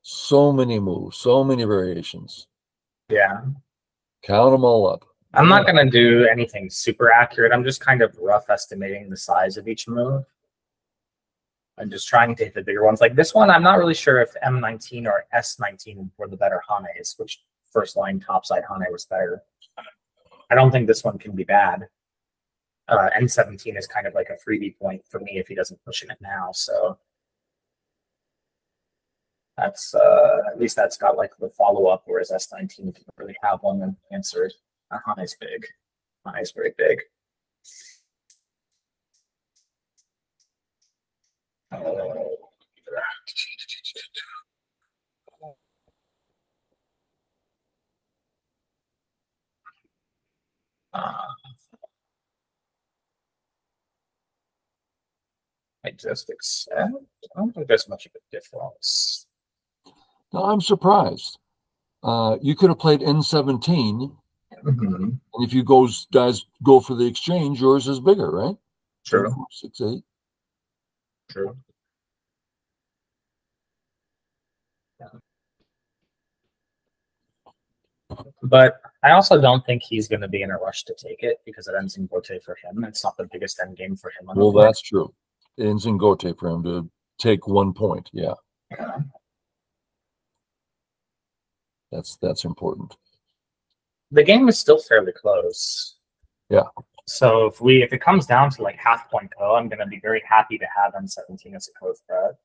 So many moves, so many variations. Yeah. Count them all up. I'm not going to do anything super accurate. I'm just kind of rough estimating the size of each move. I'm just trying to hit the bigger ones. Like this one, I'm not really sure if M19 or S19 were the better Hanes, which first line topside Hane was better. I don't think this one can be bad. N17 is kind of like a freebie point for me if he doesn't push in it now. So that's at least that's got like the follow up, whereas S19 didn't really have one and answered. Hane's big. Hane's very big. I just accept. I don't think there's much of a difference. No, I'm surprised. You could have played N17, and if you guys go for the exchange, yours is bigger, right? True. 4, 6, 8. True. But I also don't think he's going to be in a rush to take it because it ends in Gote for him. It's not the biggest end game for him. Well, that's true. It ends in Gote for him to take 1 point. Yeah. That's important. The game is still fairly close. Yeah. So if it comes down to like half point go, I'm going to be very happy to have M17 as a co-threat.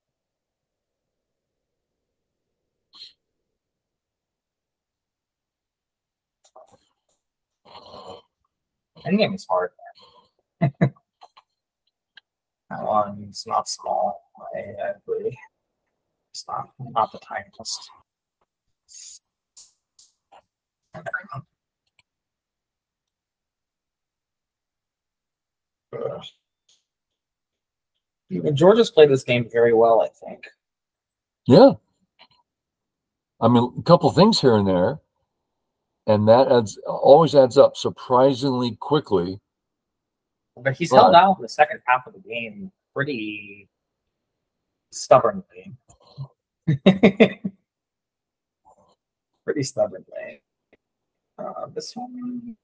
Endgame is hard. That one's not small. I agree. It's not the tiniest. Georgia's played this game very well, I think. Yeah. I mean, a couple things here and there, and that always adds up surprisingly quickly. But he's held out in the second half of the game pretty stubbornly. Pretty stubbornly. This one.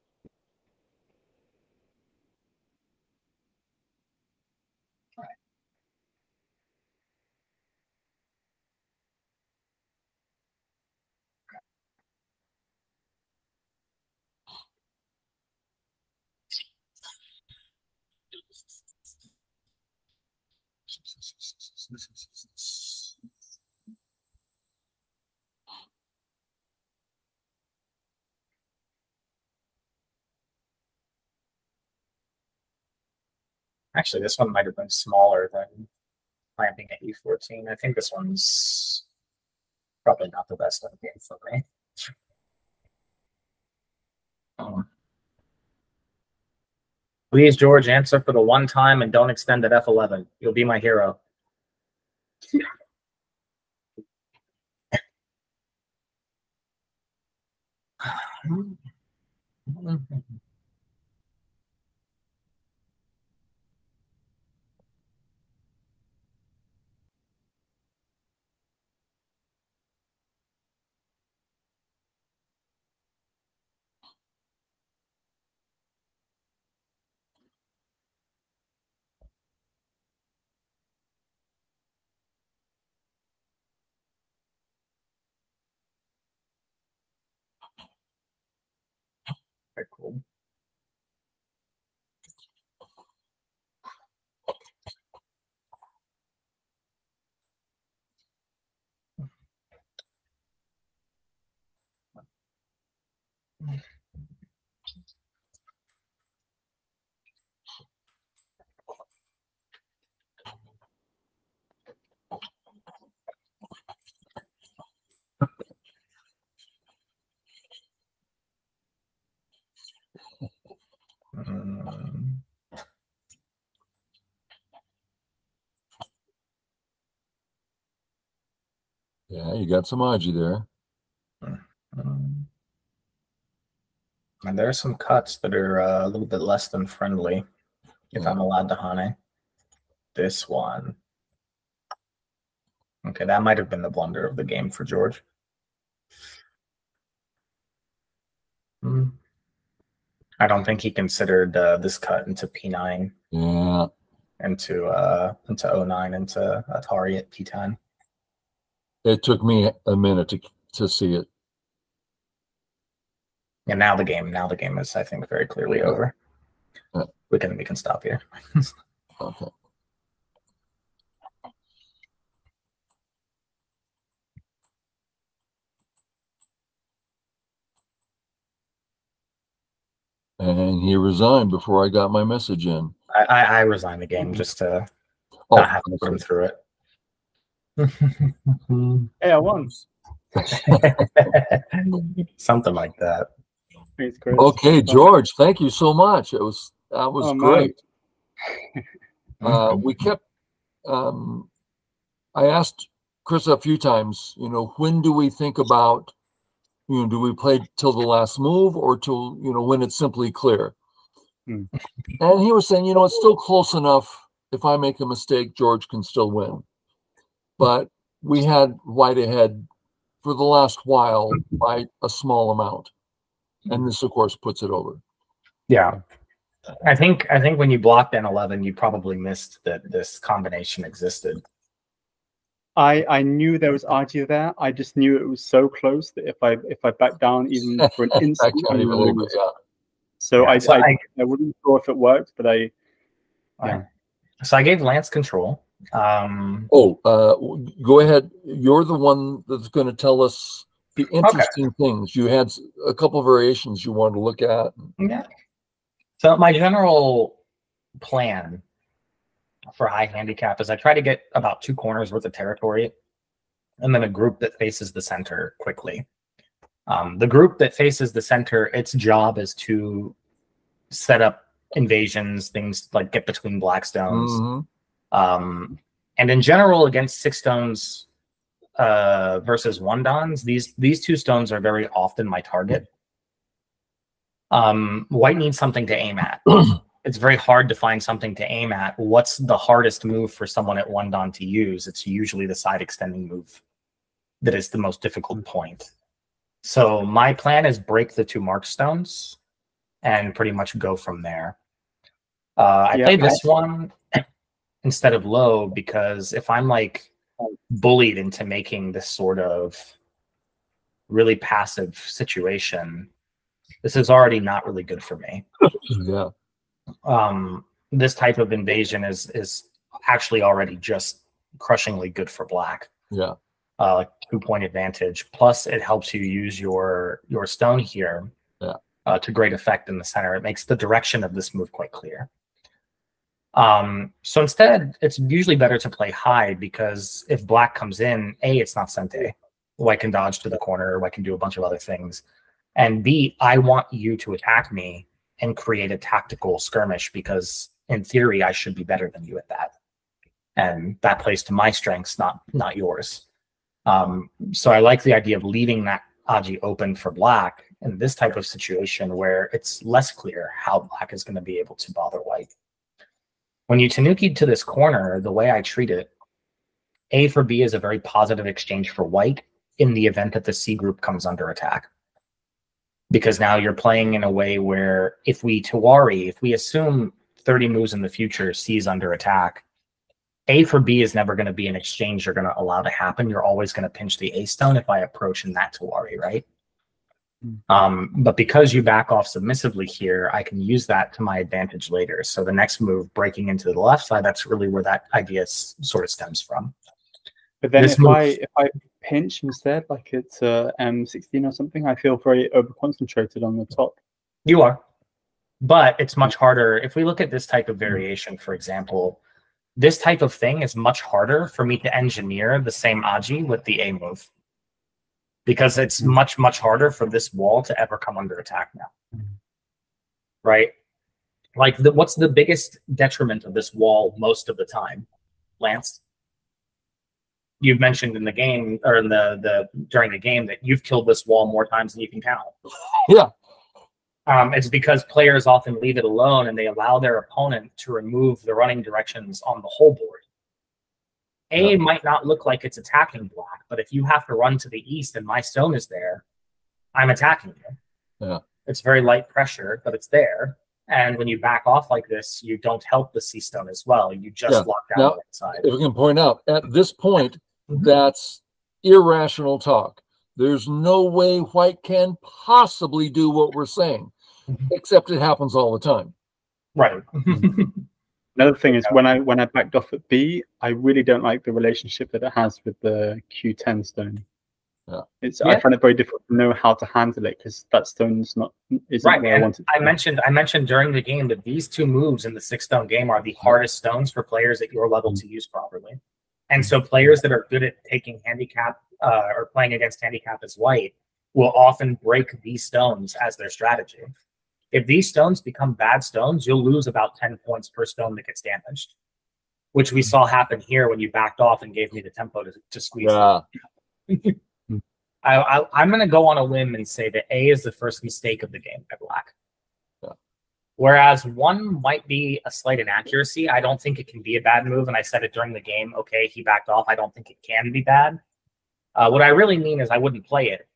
Actually, this one might have been smaller than clamping at E14. I think this one's probably not the best game for me. Please, George, answer for the one time and don't extend at F11. You'll be my hero. Very cool. Yeah, you got some Aji there. And there are some cuts that are a little bit less than friendly, if I'm allowed to Hane. This one. Okay, that might have been the blunder of the game for George. I don't think he considered this cut into P9. Yeah. Into O9, into Atari at P10. It took me a minute to see it. And now the game is, I think, very clearly over. Yeah. We can stop here. Okay. And he resigned before I got my message in. I resigned the game just to not have to put him through it. Hey, I won. Something like that. Thanks, Chris. Okay, George, thank you so much. That was great. We kept I asked Chris a few times, when do we think about, do we play till the last move or till, when it's simply clear? And he was saying, it's still close enough. If I make a mistake, George can still win. But we had white ahead for the last while by a small amount. And this, of course, puts it over. Yeah. I think when you blocked N11, you probably missed that this combination existed. I knew there was RG there. I just knew it was so close that if I backed down even for an instant, I would lose. So I wasn't sure if it worked, but So I gave Lance control. Go ahead. You're the one that's going to tell us the interesting things. You had a couple of variations you wanted to look at. Yeah. So my general plan for high handicap is I try to get about 2 corners worth of territory and then a group that faces the center quickly. The group that faces the center, its job is to set up invasions, things like get between black stones. And in general, against 6 stones versus 1 dons, these 2 stones are very often my target. White needs something to aim at. It's very hard to find something to aim at. What's the hardest move for someone at 1 don to use? It's usually the side extending move that is the most difficult point. So my plan is break the 2 mark stones and pretty much go from there. I played this one instead of low because if I'm like bullied into making this sort of really passive situation, this is already not really good for me. Yeah. This type of invasion is actually already just crushingly good for black. Yeah. Like 2-point advantage. Plus, it helps you use your stone here to great effect in the center. It makes the direction of this move quite clear. So instead, it's usually better to play high because if black comes in, A, it's not Sente. White can dodge to the corner. White can do a bunch of other things. And B, I want you to attack me and create a tactical skirmish because in theory, I should be better than you at that. And that plays to my strengths, not yours. So I like the idea of leaving that Aji open for black in this type of situation where it's less clear how black is going to be able to bother white. When you Tanuki to this corner, the way I treat it, A for B is a very positive exchange for white in the event that the C group comes under attack. Because now you're playing in a way where if we Tawari, if we assume 30 moves in the future, C is under attack, A for B is never going to be an exchange you're going to allow to happen. You're always going to pinch the A stone if I approach in that Tawari, right? But because you back off submissively here, I can use that to my advantage later. So the next move, breaking into the left side, that's really where that idea sort of stems from. But then if I pinch instead, like it's M16 or something, I feel very over-concentrated on the top. You are. But it's much harder. If we look at this type of variation, for example, this type of thing is much harder for me to engineer the same Aji with the A move. Because it's much, much harder for this wall to ever come under attack now. Right? Like, what's the biggest detriment of this wall most of the time? Lance? You've mentioned in the game, or in during the game, that you've killed this wall more times than you can count. Yeah. It's because players often leave it alone and they allow their opponent to remove the running directions on the whole board. A might not look like it's attacking black, but if you have to run to the east and my stone is there, I'm attacking you. Yeah. It's very light pressure, but it's there. And when you back off like this, you don't help the C stone as well. You just lock down the side. If we can point out, at this point, that's irrational talk. There's no way white can possibly do what we're saying, except it happens all the time. Right. Another thing is when I backed off at B, I really don't like the relationship that it has with the Q10 stone. Yeah. I find it very difficult to know how to handle it because that stone's isn't right. where I want it to be. I mentioned during the game that these two moves in the 6-stone game are the hardest stones for players at your level to use properly. And so players that are good at taking handicap or playing against handicap as white will often break these stones as their strategy. If these stones become bad stones, you'll lose about 10 points per stone that gets damaged, which we saw happen here when you backed off and gave me the tempo to squeeze. Yeah. I'm going to go on a limb and say that A is the first mistake of the game by black. Yeah. Whereas 1 might be a slight inaccuracy. I don't think it can be a bad move, and I said it during the game. Okay, he backed off. I don't think it can be bad. What I really mean is I wouldn't play it.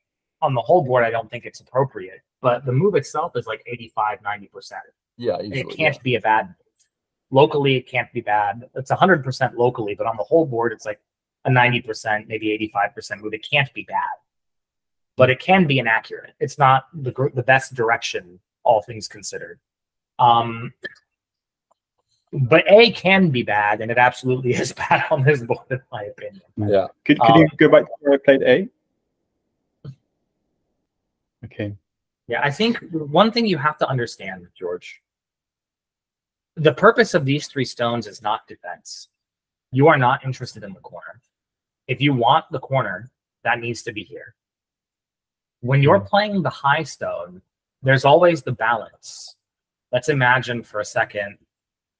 On the whole board, I don't think it's appropriate. But the move itself is like 85, 90%. Yeah, easily, it can't be a bad move. Locally, it can't be bad. It's 100% locally, but on the whole board, it's like a 90%, maybe 85% move. It can't be bad. But it can be inaccurate. It's not the best direction, all things considered. But A can be bad, and it absolutely is bad on this board, in my opinion. Yeah. Could you go back to where I played A? Okay. Yeah, I think one thing you have to understand, George, the purpose of these 3 stones is not defense. You are not interested in the corner. If you want the corner, that needs to be here. When you're playing the high stone, there's always the balance. Let's imagine for a second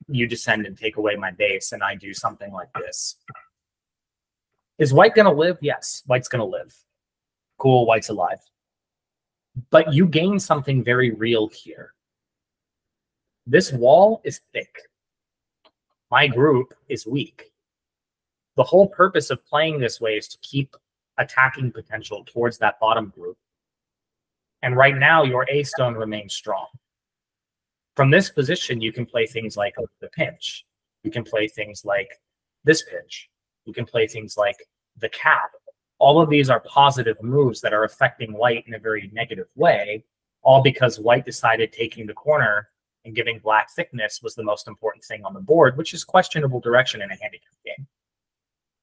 you descend and take away my base and I do something like this. Is white going to live? Yes, white's going to live. Cool, white's alive. But you gain something very real here. This wall is thick. My group is weak. The whole purpose of playing this way is to keep attacking potential towards that bottom group. And right now, your A stone remains strong. From this position, you can play things like the pinch. You can play things like this pinch. You can play things like the cap. All of these are positive moves that are affecting white in a very negative way, all because white decided taking the corner and giving black thickness was the most important thing on the board, which is questionable direction in a handicap game.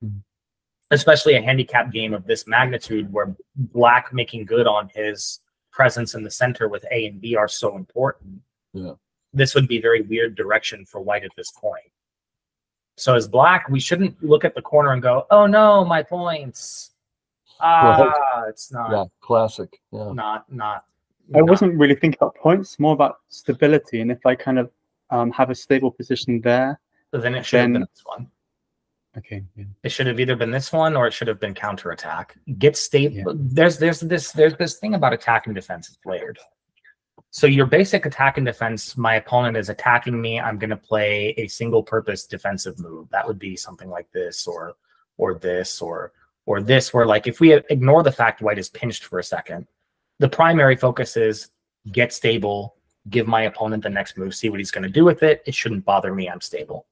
Mm-hmm. Especially a handicap game of this magnitude where black making good on his presence in the center with A and B are so important. Yeah. This would be very weird direction for white at this point. So as black, we shouldn't look at the corner and go, oh no, my points. It's not. Yeah, classic. Yeah. Not. I wasn't really thinking about points, more about stability. And if I kind of have a stable position there, so then it should have been this one. Okay. Yeah. It should have either been this one or it should have been counterattack. Get stable. Yeah. There's this thing about attack and defense. It's layered. So your basic attack and defense, my opponent is attacking me. I'm going to play a single purpose defensive move. That would be something like this or this or this, where like if we ignore the fact white is pinched for a second, the primary focus is get stable, give my opponent the next move, see what he's going to do with it. It shouldn't bother me. I'm stable.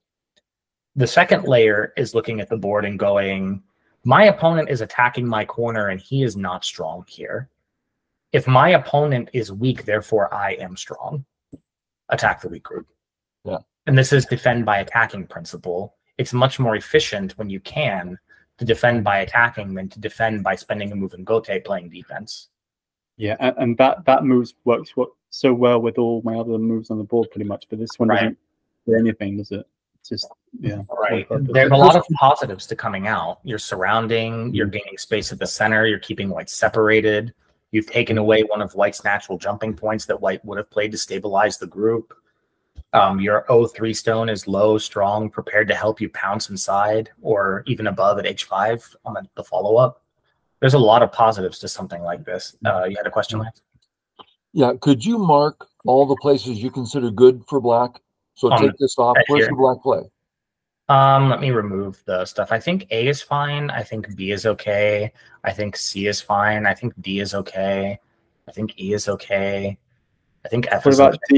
The second layer is looking at the board and going, my opponent is attacking my corner and he is not strong here. if my opponent is weak, therefore I am strong. Attack the weak group. Yeah. And this is defend by attacking principle. It's much more efficient when you can to defend by attacking than to defend by spending a move in Gote playing defense. Yeah, and that move works so well with all my other moves on the board pretty much, but this one doesn't do anything, does it? It's just, yeah. Right. There's a lot of positives to coming out. You're surrounding, you're gaining space at the center, you're keeping white separated. You've taken away one of white's natural jumping points that white would have played to stabilize the group. Your O3 stone is low, strong, prepared to help you pounce inside or even above at H5 on the follow-up. There's a lot of positives to something like this. You had a question, Lance? Yeah, could you mark all the places you consider good for black? So take this off. Where's the black play? Let me remove the stuff. I think A is fine. I think B is okay. I think C is fine. I think D is okay. I think E is okay. I think F is okay. What about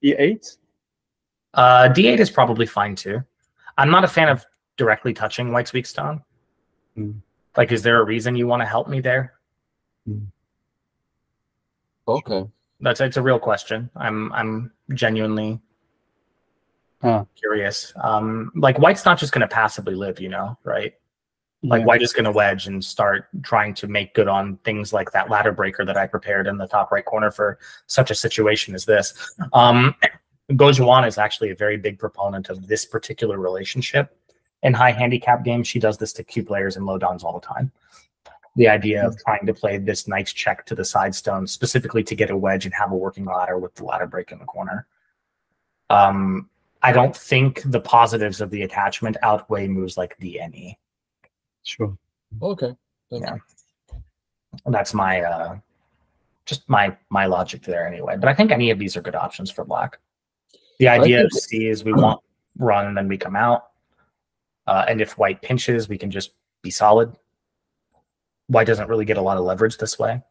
D8? D8 is probably fine too. I'm not a fan of directly touching white's weak stone. Like, is there a reason you want to help me there? Okay. It's a real question. I'm genuinely curious. Like, white's not just going to passively live, you know, right? Like, white is going to wedge and start trying to make good on things like that ladder breaker that I prepared in the top right corner for such a situation as this. Gojuan is actually a very big proponent of this particular relationship. In high handicap games, she does this to Q players and low dons all the time. The idea of trying to play this nice check to the side stone, specifically to get a wedge and have a working ladder with the ladder break in the corner. I don't think the positives of the attachment outweigh moves like D and E. Sure. Okay. Thank you. And that's my just my logic there anyway. But I think any of these are good options for black. The idea of C is we want run and then we come out. And if white pinches, we can just be solid. White doesn't really get a lot of leverage this way.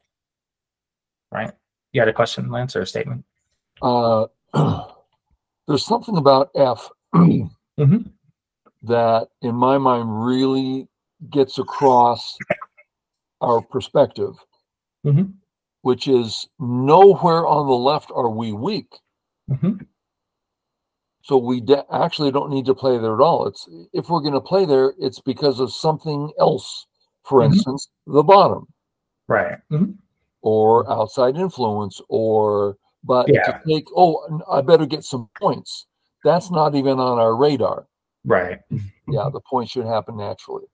Right? You had a question, Lance, or a statement? There's something about F that, in my mind, really gets across our perspective, which is nowhere on the left are we weak. So we actually don't need to play there at all. It's if we're going to play there, it's because of something else. For instance, the bottom, right, or outside influence, but to take, I better get some points. That's not even on our radar. Right. Yeah, the point should happen naturally.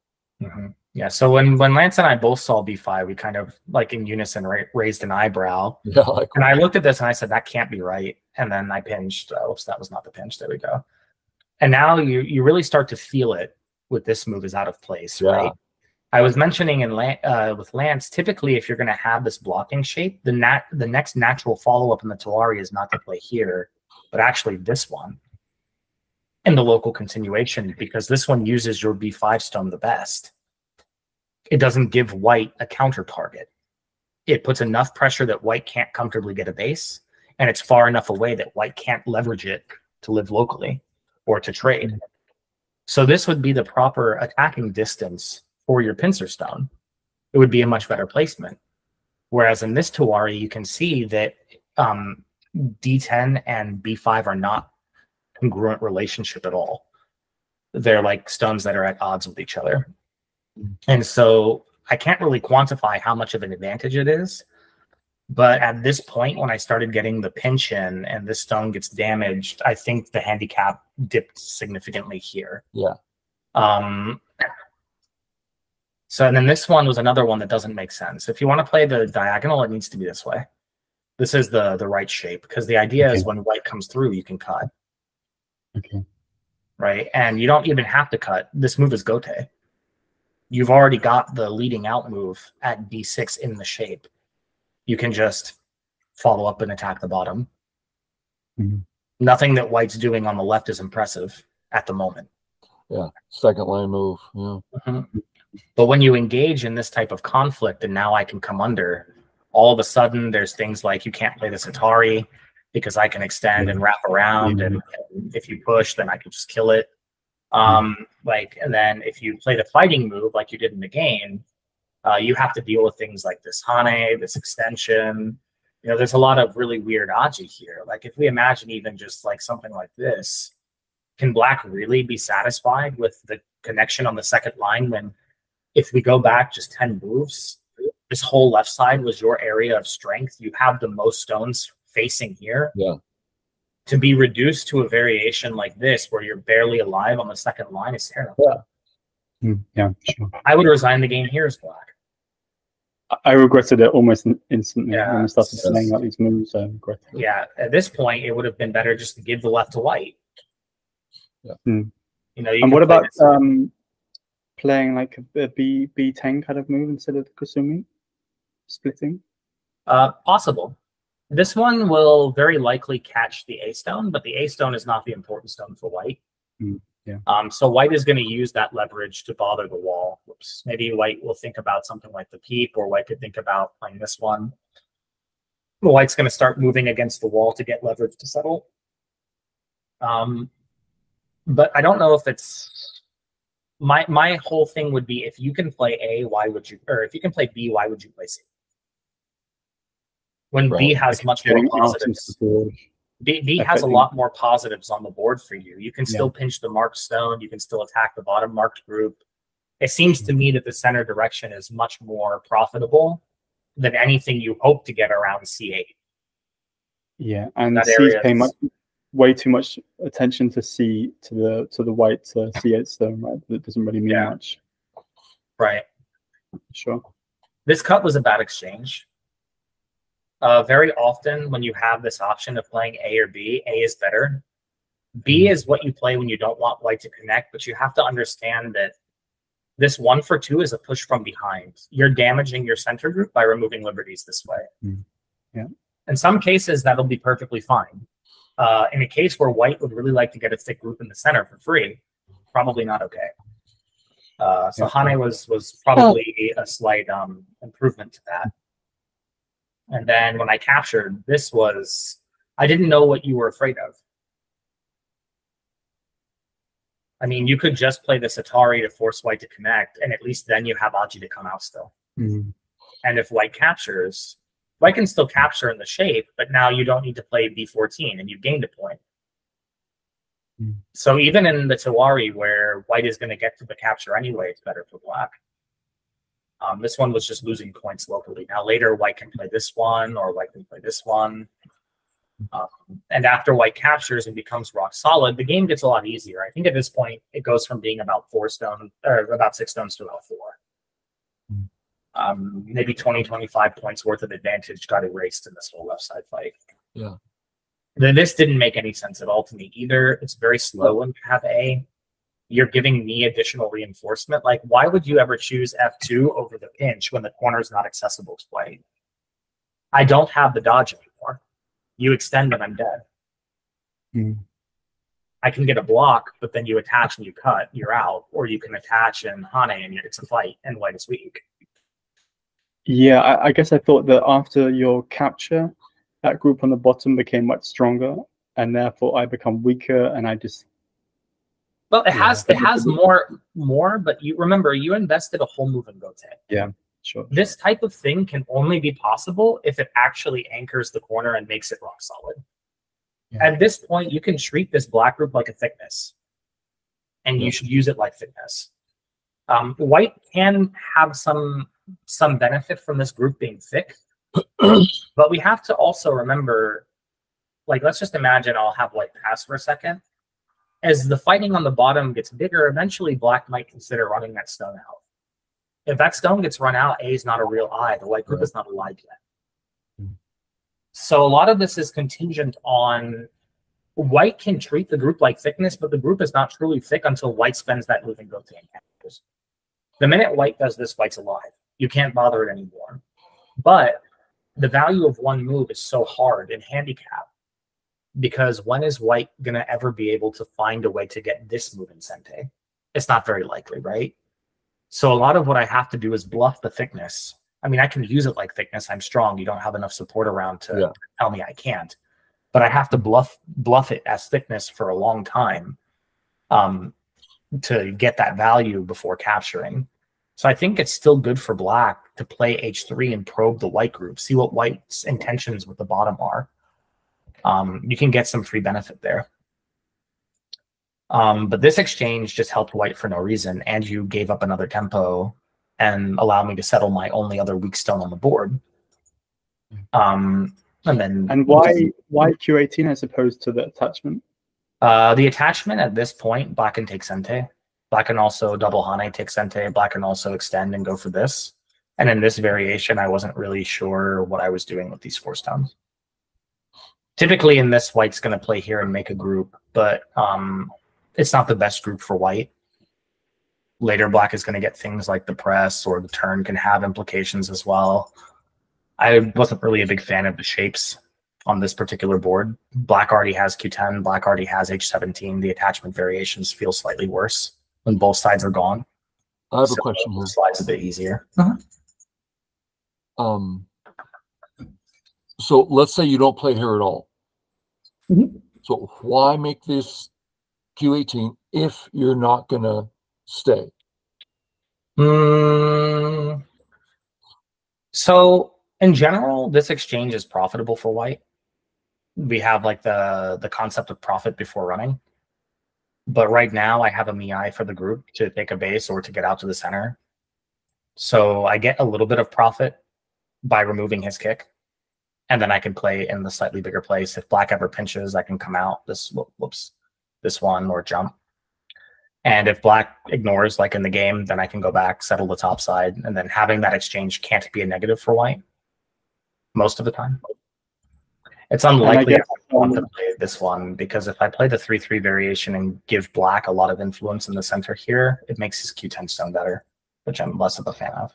Yeah. So when Lance and I both saw B5, we kind of like in unison raised an eyebrow. Yeah. And I looked at this and I said, that can't be right. And then I pinched. Oops, that was not the pinch. There we go. And now you really start to feel it with this move is out of place, right? I was mentioning with Lance, typically if you're going to have this blocking shape, the next natural follow-up in the Tawari is not to play here, but actually this one in the local continuation, because this one uses your B5 stone the best. It doesn't give white a counter target. It puts enough pressure that white can't comfortably get a base, and it's far enough away that white can't leverage it to live locally or to trade. So this would be the proper attacking distance for your pincer stone. It would be a much better placement. Whereas in this Tawari, you can see that D10 and B5 are not congruent relationship at all. They're like stones that are at odds with each other. And so I can't really quantify how much of an advantage it is. But at this point, when I started getting the pinch in and this stone gets damaged, I think the handicap dipped significantly here. Yeah. So and then this one was another one that doesn't make sense. If you want to play the diagonal, it needs to be this way. This is the right shape, because the idea is when white comes through, you can cut. Okay. Right? And you don't even have to cut. This move is Gote. You've already got the leading out move at D6 in the shape. You can just follow up and attack the bottom. Nothing that white's doing on the left is impressive at the moment. Yeah, second line move. Yeah. But when you engage in this type of conflict, and now I can come under, all of a sudden there's things like you can't play this Atari because I can extend and wrap around, and if you push, then I can just kill it. And then if you play the fighting move like you did in the game, You have to deal with things like this Hane, this extension. You know, there's a lot of really weird aji here. Like if we imagine even just like something like this, can black really be satisfied with the connection on the second line when if we go back just 10 moves, this whole left side was your area of strength. You have the most stones facing here. Yeah. To be reduced to a variation like this where you're barely alive on the second line is terrible. Yeah, yeah, sure. I would resign the game here as black. I regretted it almost instantly when I started yes. playing out these moves. I regretted it. Yeah, at this point, it would have been better just to give the left to white. Yeah. Mm. You know, you And can what play about this- playing like a B10 kind of move instead of the Kusumi splitting? possible. This one will very likely catch the A stone, but the A stone is not the important stone for white. Mm. Yeah. So white is going to use that leverage to bother the wall. Whoops. Maybe white will think about something like the peep, or white could think about playing this one. White's going to start moving against the wall to get leverage to settle. But I don't know if it's my whole thing would be if you can play A, why would you? Or if you can play B, why would you play C? When B has much more positives. B has a lot more positives on the board for you. You can still pinch the marked stone. You can still attack the bottom marked group. It seems to me that the center direction is much more profitable than anything you hope to get around C8. Yeah, and C's paying way too much attention to C to the white C8 stone, right? That doesn't really mean much. Right. Sure. This cut was a bad exchange. Very often when you have this option of playing A or B, A is better. B is what you play when you don't want white to connect, but you have to understand that this 1 for 2 is a push from behind. You're damaging your center group by removing liberties this way. Yeah. In some cases, that'll be perfectly fine. In a case where white would really like to get a thick group in the center for free, probably not okay. So Hane was probably a slight improvement to that. And then when I captured, this was, I didn't know what you were afraid of. I mean, you could just play this Atari to force white to connect, and at least then you have Aji to come out still. And if white captures, white can still capture in the shape, but now you don't need to play B14, and you've gained a point. So even in the Tawari, where white is going to get to the capture anyway, it's better for black. This one was just losing points locally. Now later, white can play this one, or white can play this one. And after white captures and becomes rock solid, the game gets a lot easier. I think at this point, it goes from being about 4 stones, or about 6 stones to about 4. Maybe 20, 25 points worth of advantage got erased in this whole left side fight. Yeah. This didn't make any sense at all to me either. It's very slow when you have A. You're giving me additional reinforcement. Like, why would you ever choose F2 over the pinch when the corner is not accessible to white? I don't have the dodge anymore. You extend and I'm dead. I can get a block, but then you attach and you cut, you're out. Or you can attach and Hane and it's a fight and white is weak. Yeah, I guess I thought that after your capture, that group on the bottom became much stronger, and therefore I become weaker, and I just... Well, it has more, but you remember you invested a whole move in Gote. Yeah, sure. This type of thing can only be possible if it actually anchors the corner and makes it rock solid. Yeah. At this point, you can treat this black group like a thickness, and you should use it like thickness. White can have some benefit from this group being thick, but we have to also remember, like, let's just imagine I'll have white pass for a second. As the fighting on the bottom gets bigger, eventually black might consider running that stone out. If that stone gets run out, A is not a real I. The white group is not alive yet. So a lot of this is contingent on white can treat the group like thickness, but the group is not truly thick until white spends that move and Gote and captures. The minute white does this, white's alive. You can't bother it anymore. But the value of one move is so hard in handicap, because when is white going to ever be able to find a way to get this move in Sente? It's not very likely, right? So a lot of what I have to do is bluff the thickness. I mean, I can use it like thickness. I'm strong. You don't have enough support around to tell me I can't. But I have to bluff it as thickness for a long time to get that value before capturing. So I think it's still good for black to play h3 and probe the white group, see what white's intentions with the bottom are. You can get some free benefit there. But this exchange just helped white for no reason, and you gave up another tempo and allowed me to settle my only other weak stone on the board. And why Q18 as opposed to the attachment? The attachment at this point, black can take Sente. Black can also double Hane, take Sente. Black can also extend and go for this. And in this variation, I wasn't really sure what I was doing with these 4 stones. Typically in this, white's going to play here and make a group, but it's not the best group for white. Later, black is going to get things like the press or the turn can have implications as well. I wasn't really a big fan of the shapes on this particular board. Black already has Q10, black already has H17. The attachment variations feel slightly worse when both sides are gone. I have a question here. Slide's a bit easier. So let's say you don't play here at all. So why make this Q18 if you're not going to stay? So in general, this exchange is profitable for white. We have like the concept of profit before running. But right now I have a Miai for the group to take a base or to get out to the center. So I get a little bit of profit by removing his kick. And then I can play in the slightly bigger place. If black ever pinches, I can come out this one or jump. And if black ignores, like in the game, then I can go back, settle the top side, and then having that exchange can't be a negative for white most of the time. It's unlikely I want to play this one, because if I play the 3-3 variation and give black a lot of influence in the center here, it makes his Q10 stone better, which I'm less of a fan of.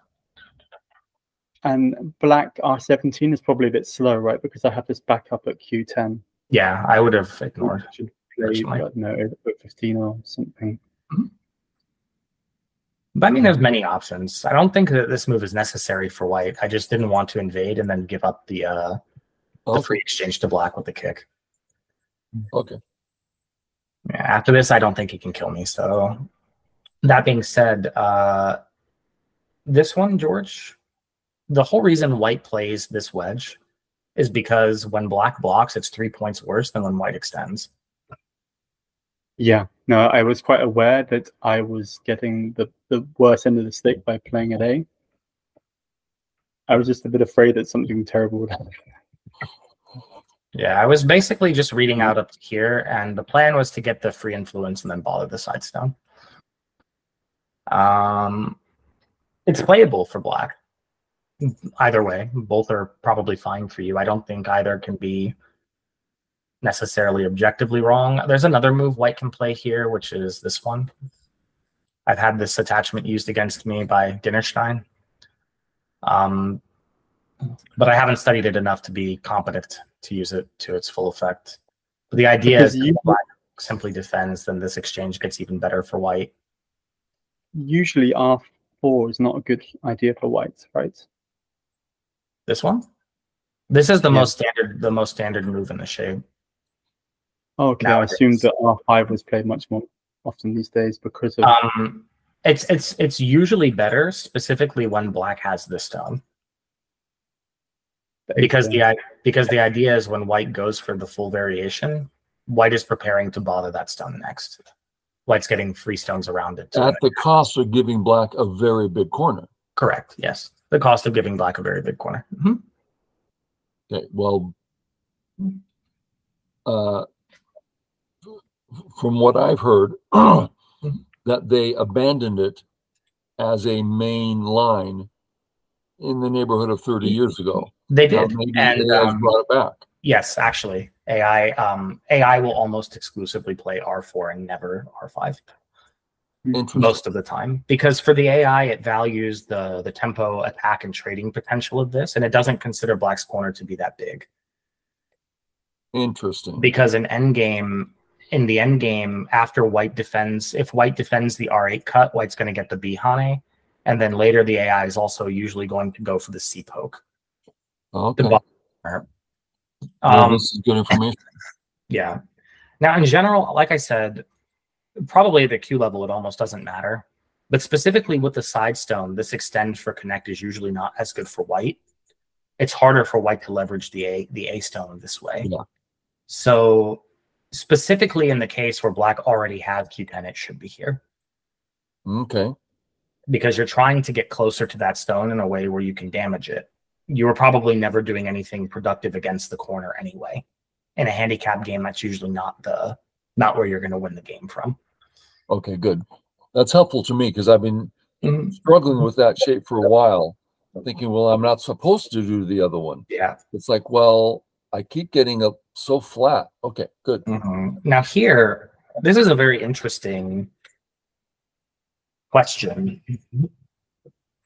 And black R17 is probably a bit slow, right? Because I have this backup at Q10. Yeah, I would have ignored. Should play, I don't know, 15 or something. But I mean, there's many options. I don't think that this move is necessary for white. I just didn't want to invade and then give up the free exchange to black with the kick. Okay. Yeah, after this, I don't think he can kill me. So that being said, this one, George, the whole reason white plays this wedge is because when black blocks, it's 3 points worse than when white extends. Yeah, no, I was quite aware that I was getting the worst end of the stick by playing at A. I was just a bit afraid that something terrible would happen. Yeah, I was basically just reading out up here, and the plan was to get the free influence and then bother the side stone. It's playable for black. Either way, both are probably fine for you. I don't think either can be necessarily objectively wrong. There's another move white can play here, which is this one. I've had this attachment used against me by Dinnerstein. But I haven't studied it enough to be competent to use it to its full effect. But the idea is that black simply defends, then this exchange gets even better for white. Usually R4 is not a good idea for white, right? This one? This is the most standard move in the shape. Okay, nowadays. I assumed that R5 was played much more often these days because of it's usually better, specifically when black has this stone. Because the idea is when white goes for the full variation, white is preparing to bother that stone next. White's getting free stones around it. At the cost of giving black a very big corner. Correct, yes. The cost of giving black a very big corner. Okay, well, from what I've heard, that they abandoned it as a main line in the neighborhood of 30 years ago. They did, and brought it back. Yes, actually, AI will almost exclusively play R4 and never R5 most of the time, because for the AI it values the tempo, attack, and trading potential of this, and it doesn't consider black's corner to be that big. Interesting. Because in the end game, after white defends, if white defends the R8 cut, white's going to get the B Hane, and then later the AI is also usually going to go for the C poke. Okay. This is good information. Yeah. Now, in general, like I said, probably at the Q level, it almost doesn't matter, But specifically with the side stone, this extend for connect is usually not as good for white. It's harder for white to leverage the A stone this way. Yeah. So specifically in the case where black already has Q10, it should be here. Okay. Because you're trying to get closer to that stone in a way where you can damage it. You were probably never doing anything productive against the corner anyway. In a handicap game, that's usually not where you're going to win the game from. Okay, good. That's helpful to me because I've been struggling with that shape for a while, thinking, well, I'm not supposed to do the other one. Yeah. It's like, well, I keep getting up so flat. Okay, good. Now here, this is a very interesting question.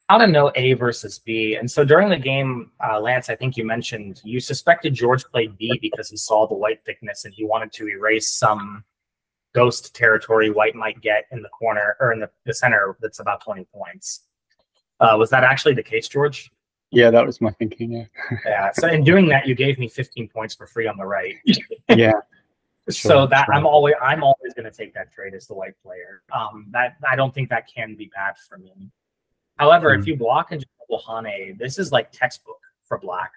How to know A versus B. And so during the game, Lance, I think you mentioned you suspected George played B because he saw the white thickness and he wanted to erase some ghost territory white might get in the corner or in the center that's about 20 points. Was that actually the case, George? Yeah, that was my thinking, yeah. Yeah, so in doing that, you gave me 15 points for free on the right. Yeah. So that I'm always going to take that trade as the white player. That I don't think that can be bad for me. However, if you block and just double Hane, this is like textbook for black.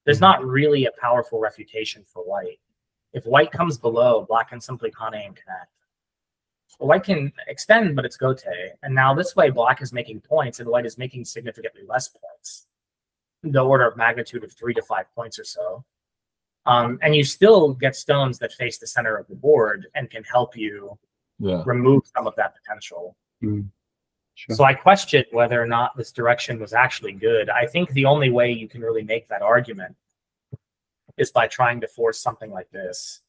There's not really a powerful refutation for white. If white comes below, black can simply Hane and connect. White can extend, but it's Gote. And now this way, black is making points and white is making significantly less points. The order of magnitude of 3 to 5 points or so. And you still get stones that face the center of the board and can help you remove some of that potential. Sure. So I question whether or not this direction was actually good. I think the only way you can really make that argument is by trying to force something like this.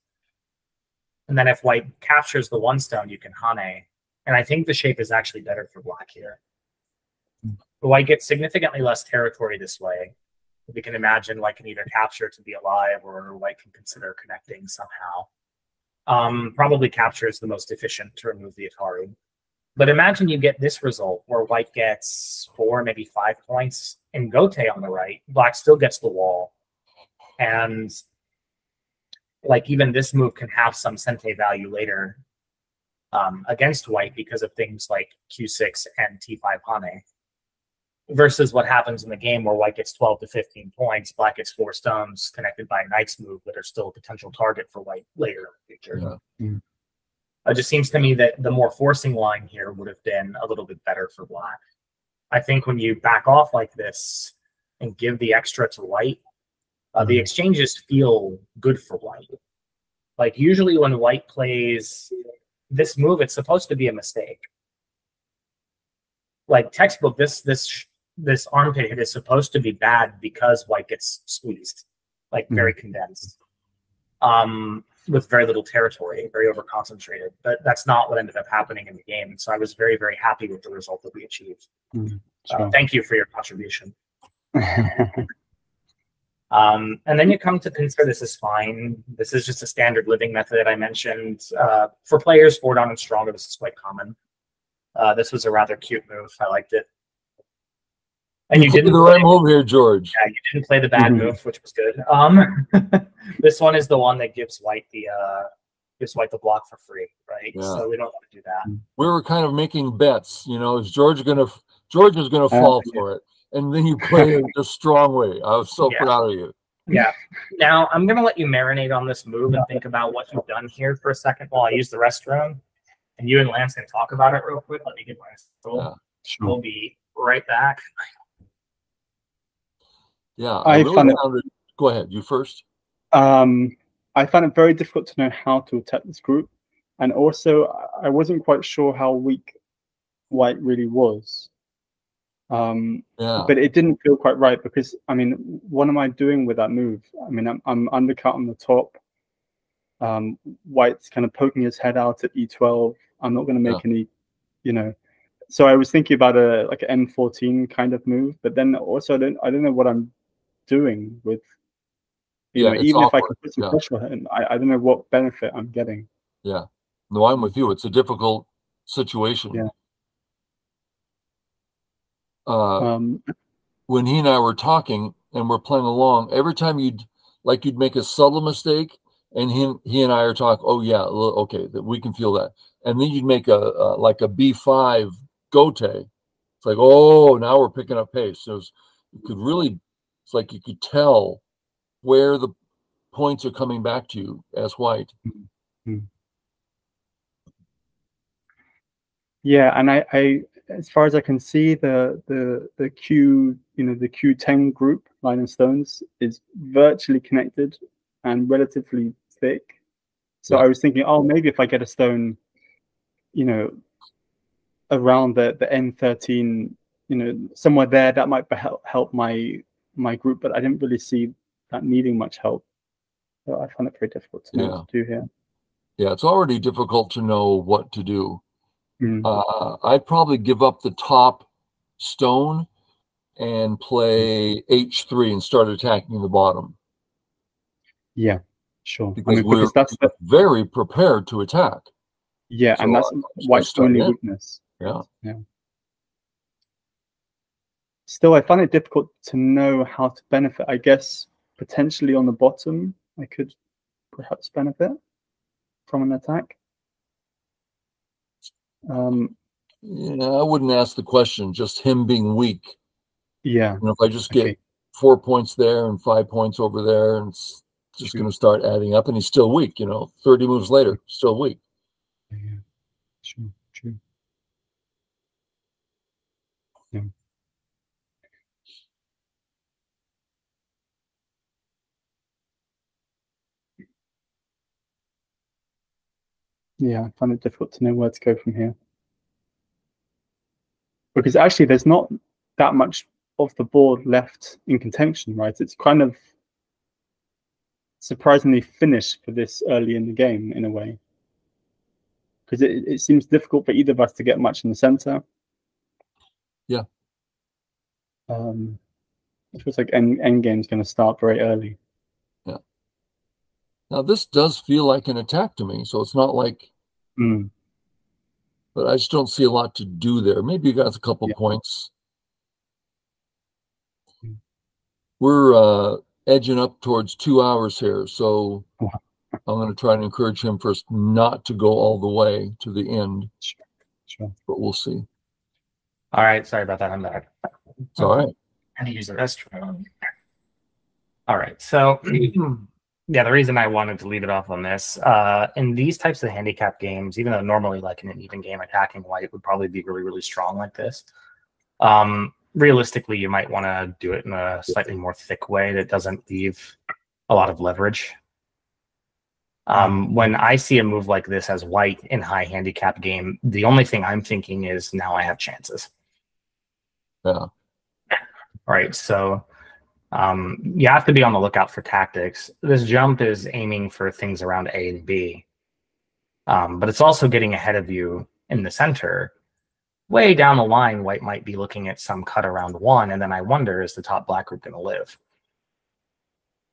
And then if white captures the one stone, you can Hane. And I think the shape is actually better for black here. But white gets significantly less territory this way. We can imagine white can either capture to be alive or white can consider connecting somehow. Probably capture is the most efficient to remove the Atari. But imagine you get this result where white gets 4, maybe 5 points in Gote on the right. Black still gets the wall. And like even this move can have some Sente value later against white because of things like Q6 and T5 Hane. Versus what happens in the game where white gets 12 to 15 points, black gets 4 stones connected by a knight's move that are still a potential target for white later in the future. Yeah. It just seems to me that the more forcing line here would have been a little bit better for black. I think when you back off like this and give the extra to white, the exchanges feel good for white. Like usually when white plays this move, it's supposed to be a mistake. Like textbook, this armpit hit is supposed to be bad because white gets squeezed, like very condensed. With very little territory, very over-concentrated. But that's not what ended up happening in the game. And so I was very, very happy with the result that we achieved. Sure. Thank you for your contribution. And then you come to consider this is fine. This is just a standard living method that I mentioned. For players 4 down and stronger, this is quite common. This was a rather cute move. I liked it. And you didn't the right move here, George. Yeah, you didn't play the bad move, which was good. This one is the one that gives white the block for free, right? Yeah. So we don't want to do that. We were kind of making bets, you know, is George is gonna fall for it, and then you play it a strong way. I was so proud of you. Yeah. Now I'm gonna let you marinate on this move and think about what you've done here for a second while I use the restroom, and you and Lance can talk about it real quick. Let me get my scroll. Yeah, sure. We'll be right back. Yeah, I really go ahead. You first. I found it very difficult to know how to attack this group, and also I wasn't quite sure how weak white really was. But it didn't feel quite right because I mean, what am I doing with that move? I mean, I'm undercut on the top. White's kind of poking his head out at E12. I'm not going to make any, you know. So I was thinking about a like an M14 kind of move, but then also I don't know what I'm doing with, you know, even awkward. If I can put some pressure on him, I don't know what benefit I'm getting. Yeah, no, I'm with you. It's a difficult situation. Yeah. When he and I were talking and we're playing along, every time you'd make a subtle mistake, and he and I are talking, oh yeah, okay, that we can feel that, and then you'd make a like a B5 Gote. It's like, oh, now we're picking up pace. So you could really, it's like you could tell where the points are coming back to you as white. Mm-hmm. Yeah, and I as far as I can see, the Q, the Q10 group, Line and Stones, is virtually connected and relatively thick. So I was thinking, oh, maybe if I get a stone, around the N13, somewhere there, that might help my group. But I didn't really see that needing much help. So I found it very difficult to know what to do here. Yeah, it's already difficult to know what to do. I'd probably give up the top stone and play H3 and start attacking the bottom. Yeah, sure. Because that's very prepared to attack. Yeah, so and that's white's only weakness. Yeah. Still, I find it difficult to know how to benefit. I guess potentially on the bottom, I could perhaps benefit from an attack. Yeah, I wouldn't ask the question. Just him being weak. Yeah. If I just get 4 points there and 5 points over there, and it's just going to start adding up, and he's still weak. 30 moves later, still weak. Yeah. True. Yeah. Yeah, I find it difficult to know where to go from here. Because actually there's not that much of the board left in contention, right? It's kind of surprisingly finished for this early in the game, in a way. Because it seems difficult for either of us to get much in the center. Yeah. It feels like endgame's going to start very early. Yeah. Now this does feel like an attack to me, so it's not like. But I just don't see a lot to do there. Maybe you got a couple points. We're edging up towards 2 hours here, so I'm going to try and encourage him first not to go all the way to the end. Sure. But we'll see. All right, sorry about that. I'm back. It's all right. I had to use the restroom. All right, so yeah, the reason I wanted to leave it off on this, in these types of handicap games, even though normally like in an even game, attacking white would probably be really, really strong like this. Realistically, you might want to do it in a slightly more thick way that doesn't leave a lot of leverage. When I see a move like this as white in high handicap game, the only thing I'm thinking is now I have chances. Yeah. All right, so you have to be on the lookout for tactics. This jump is aiming for things around A and B, but it's also getting ahead of you in the center. Way down the line, white might be looking at some cut around 1, and then I wonder, is the top black group going to live?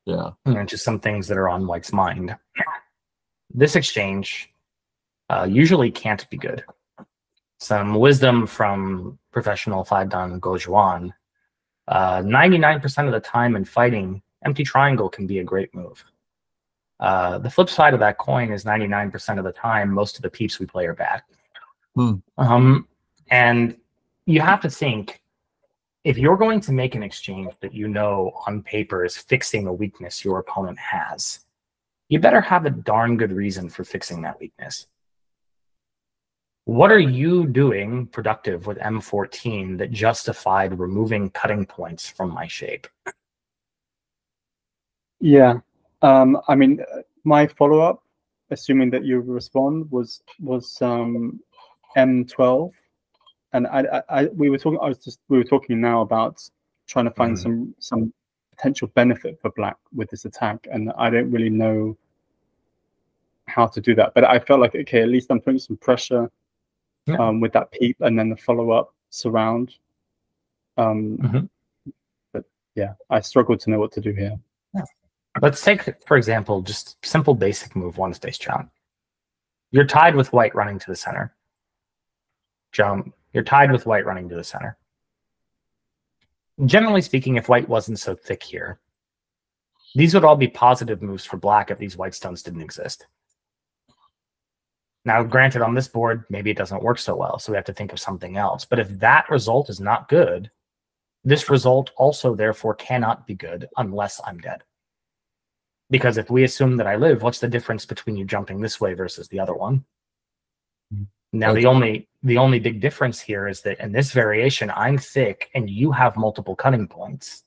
Yeah. Just some things that are on white's mind. This exchange usually can't be good. Some wisdom from professional 5-dan Go Zhuan. 99% of the time in fighting, empty triangle can be a great move. The flip side of that coin is 99% of the time, most of the peeps we play are bad. And you have to think, if you're going to make an exchange that you know on paper is fixing a weakness your opponent has, you better have a darn good reason for fixing that weakness. What are you doing productive with M14 that justified removing cutting points from my shape? Yeah. I mean, my follow-up, assuming that you respond, was M12. And we were talking now about trying to find some potential benefit for black with this attack, and I don't really know how to do that. But I felt like, okay, at least I'm putting some pressure with that peep, and then the follow-up surround. But yeah, I struggle to know what to do here. Yeah. Let's take, for example, just simple basic move, one space jump. You're tied with white running to the center. Jump. You're tied with white running to the center. Generally speaking, if white wasn't so thick here, these would all be positive moves for black if these white stones didn't exist. Now, granted, on this board, maybe it doesn't work so well, so we have to think of something else. But if that result is not good, this result also therefore cannot be good unless I'm dead. Because if we assume that I live, what's the difference between you jumping this way versus the other one? Now, the only big difference here is that in this variation, I'm thick and you have multiple cutting points.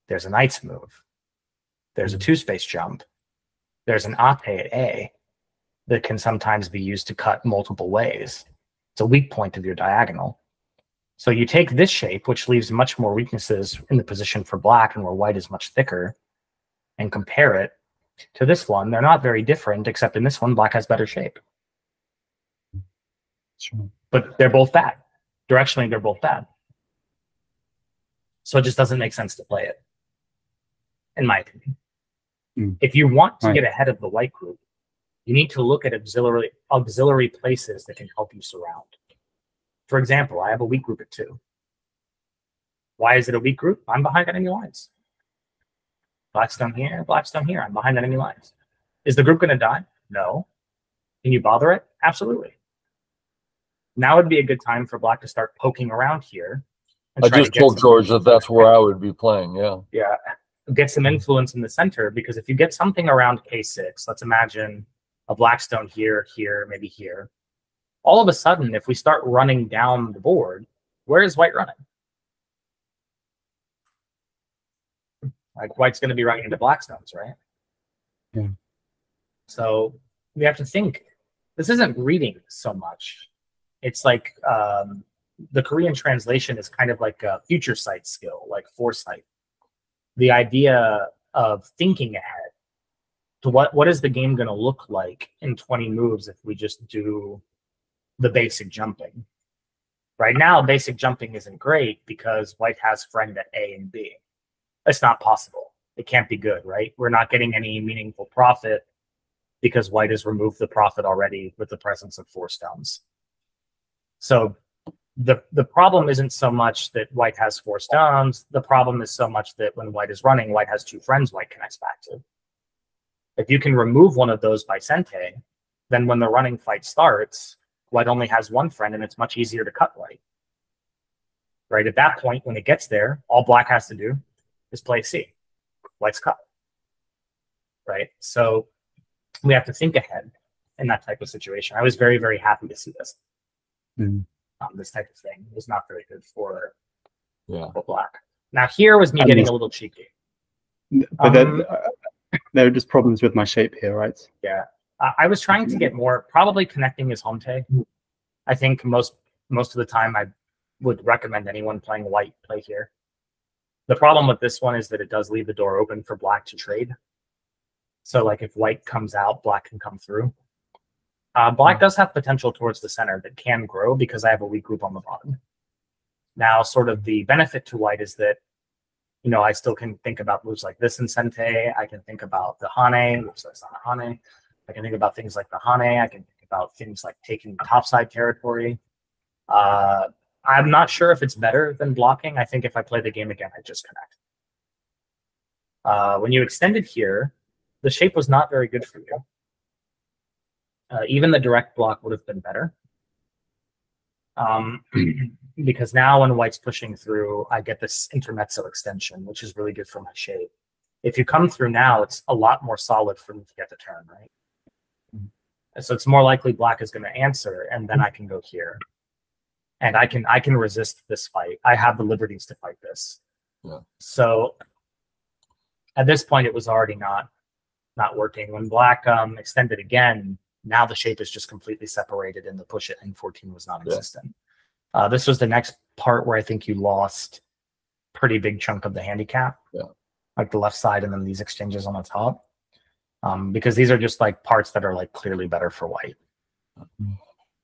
There's a knight's move. There's a two-space jump. There's an ate at A that can sometimes be used to cut multiple ways. It's a weak point of your diagonal. So you take this shape, which leaves much more weaknesses in the position for black and where white is much thicker, and compare it to this one. They're not very different, except in this one, black has better shape. Sure. But they're both bad. Directionally, they're both bad. So it just doesn't make sense to play it, in my opinion. If you want to get ahead of the white group, you need to look at auxiliary places that can help you surround. For example, I have a weak group at 2. Why is it a weak group? I'm behind enemy lines. Blackstone here, Blackstone here. I'm behind enemy lines. Is the group going to die? No. Can you bother it? Absolutely. Now would be a good time for black to start poking around here. I just told George that that's where I would be playing, yeah. Yeah. Get some influence in the center, because if you get something around K6, let's imagine a Blackstone here, here, maybe here. All of a sudden, if we start running down the board, where is white running? Like, white's going to be running into Blackstones, right? Yeah. So we have to think. This isn't reading so much. It's like the Korean translation is kind of like a future sight skill, like foresight. The idea of thinking ahead to what is the game going to look like in 20 moves if we just do the basic jumping. Right now, basic jumping isn't great because white has friend at A and B. It's not possible. It can't be good, right? We're not getting any meaningful profit because white has removed the profit already with the presence of 4 stones. So the problem isn't so much that white has 4 stones. The problem is so much that when white is running, white has 2 friends white connects back to. If you can remove one of those by Sente, then when the running fight starts, white only has 1 friend and it's much easier to cut white. Right? At that point, when it gets there, all black has to do is play C. White's cut. Right? So we have to think ahead in that type of situation. I was very, very happy to see this. This type of thing was not very good for black. Now here was me getting a little cheeky. But there are just problems with my shape here, right? Yeah. I was trying to get more, probably connecting his Honte. I think most of the time I would recommend anyone playing white play here. The problem with this one is that it does leave the door open for black to trade. So like if white comes out, black can come through. Black does have potential towards the center that can grow because I have a weak group on the bottom. Now, sort of the benefit to white is that, you know, I still can think about moves like this in Sente. I can think about the Hane, which that's not a Hane. I can think about things like the Hane. I can think about things like taking topside territory. I'm not sure if it's better than blocking. I think if I play the game again, I just connect. When you extended here, the shape was not very good for you. Even the direct block would have been better. Because now when white's pushing through, I get this intermezzo extension, which is really good for my shape. If you come through now, it's a lot more solid for me to get the turn, right? So it's more likely black is going to answer, and then I can go here. And I can resist this fight. I have the liberties to fight this. Yeah. So at this point, it was already not working. When black extended again, now the shape is just completely separated, and the push at N14 was non-existent. Yeah. This was the next part where I think you lost pretty big chunk of the handicap. Yeah. Like the left side and then these exchanges on the top. Because these are just like parts that are like clearly better for white.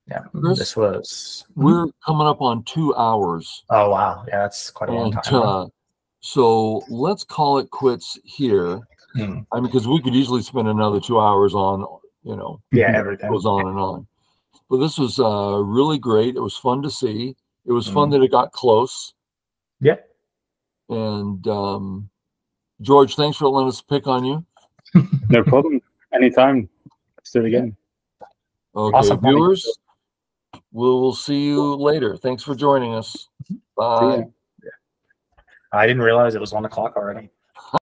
Yeah, Chris, this was... We're coming up on 2 hours. Oh, wow. Yeah, that's quite a long time. So let's call it quits here. I mean, because we could easily spend another 2 hours on, you know, everything goes on and on. But this was really great. It was fun to see. It was fun that it got close. Yeah. And George, thanks for letting us pick on you. No problem. Anytime. Let's do it again. Okay, Awesome. viewers, we'll see you later. Thanks for joining us. Bye. I didn't realize it was 1 o'clock already.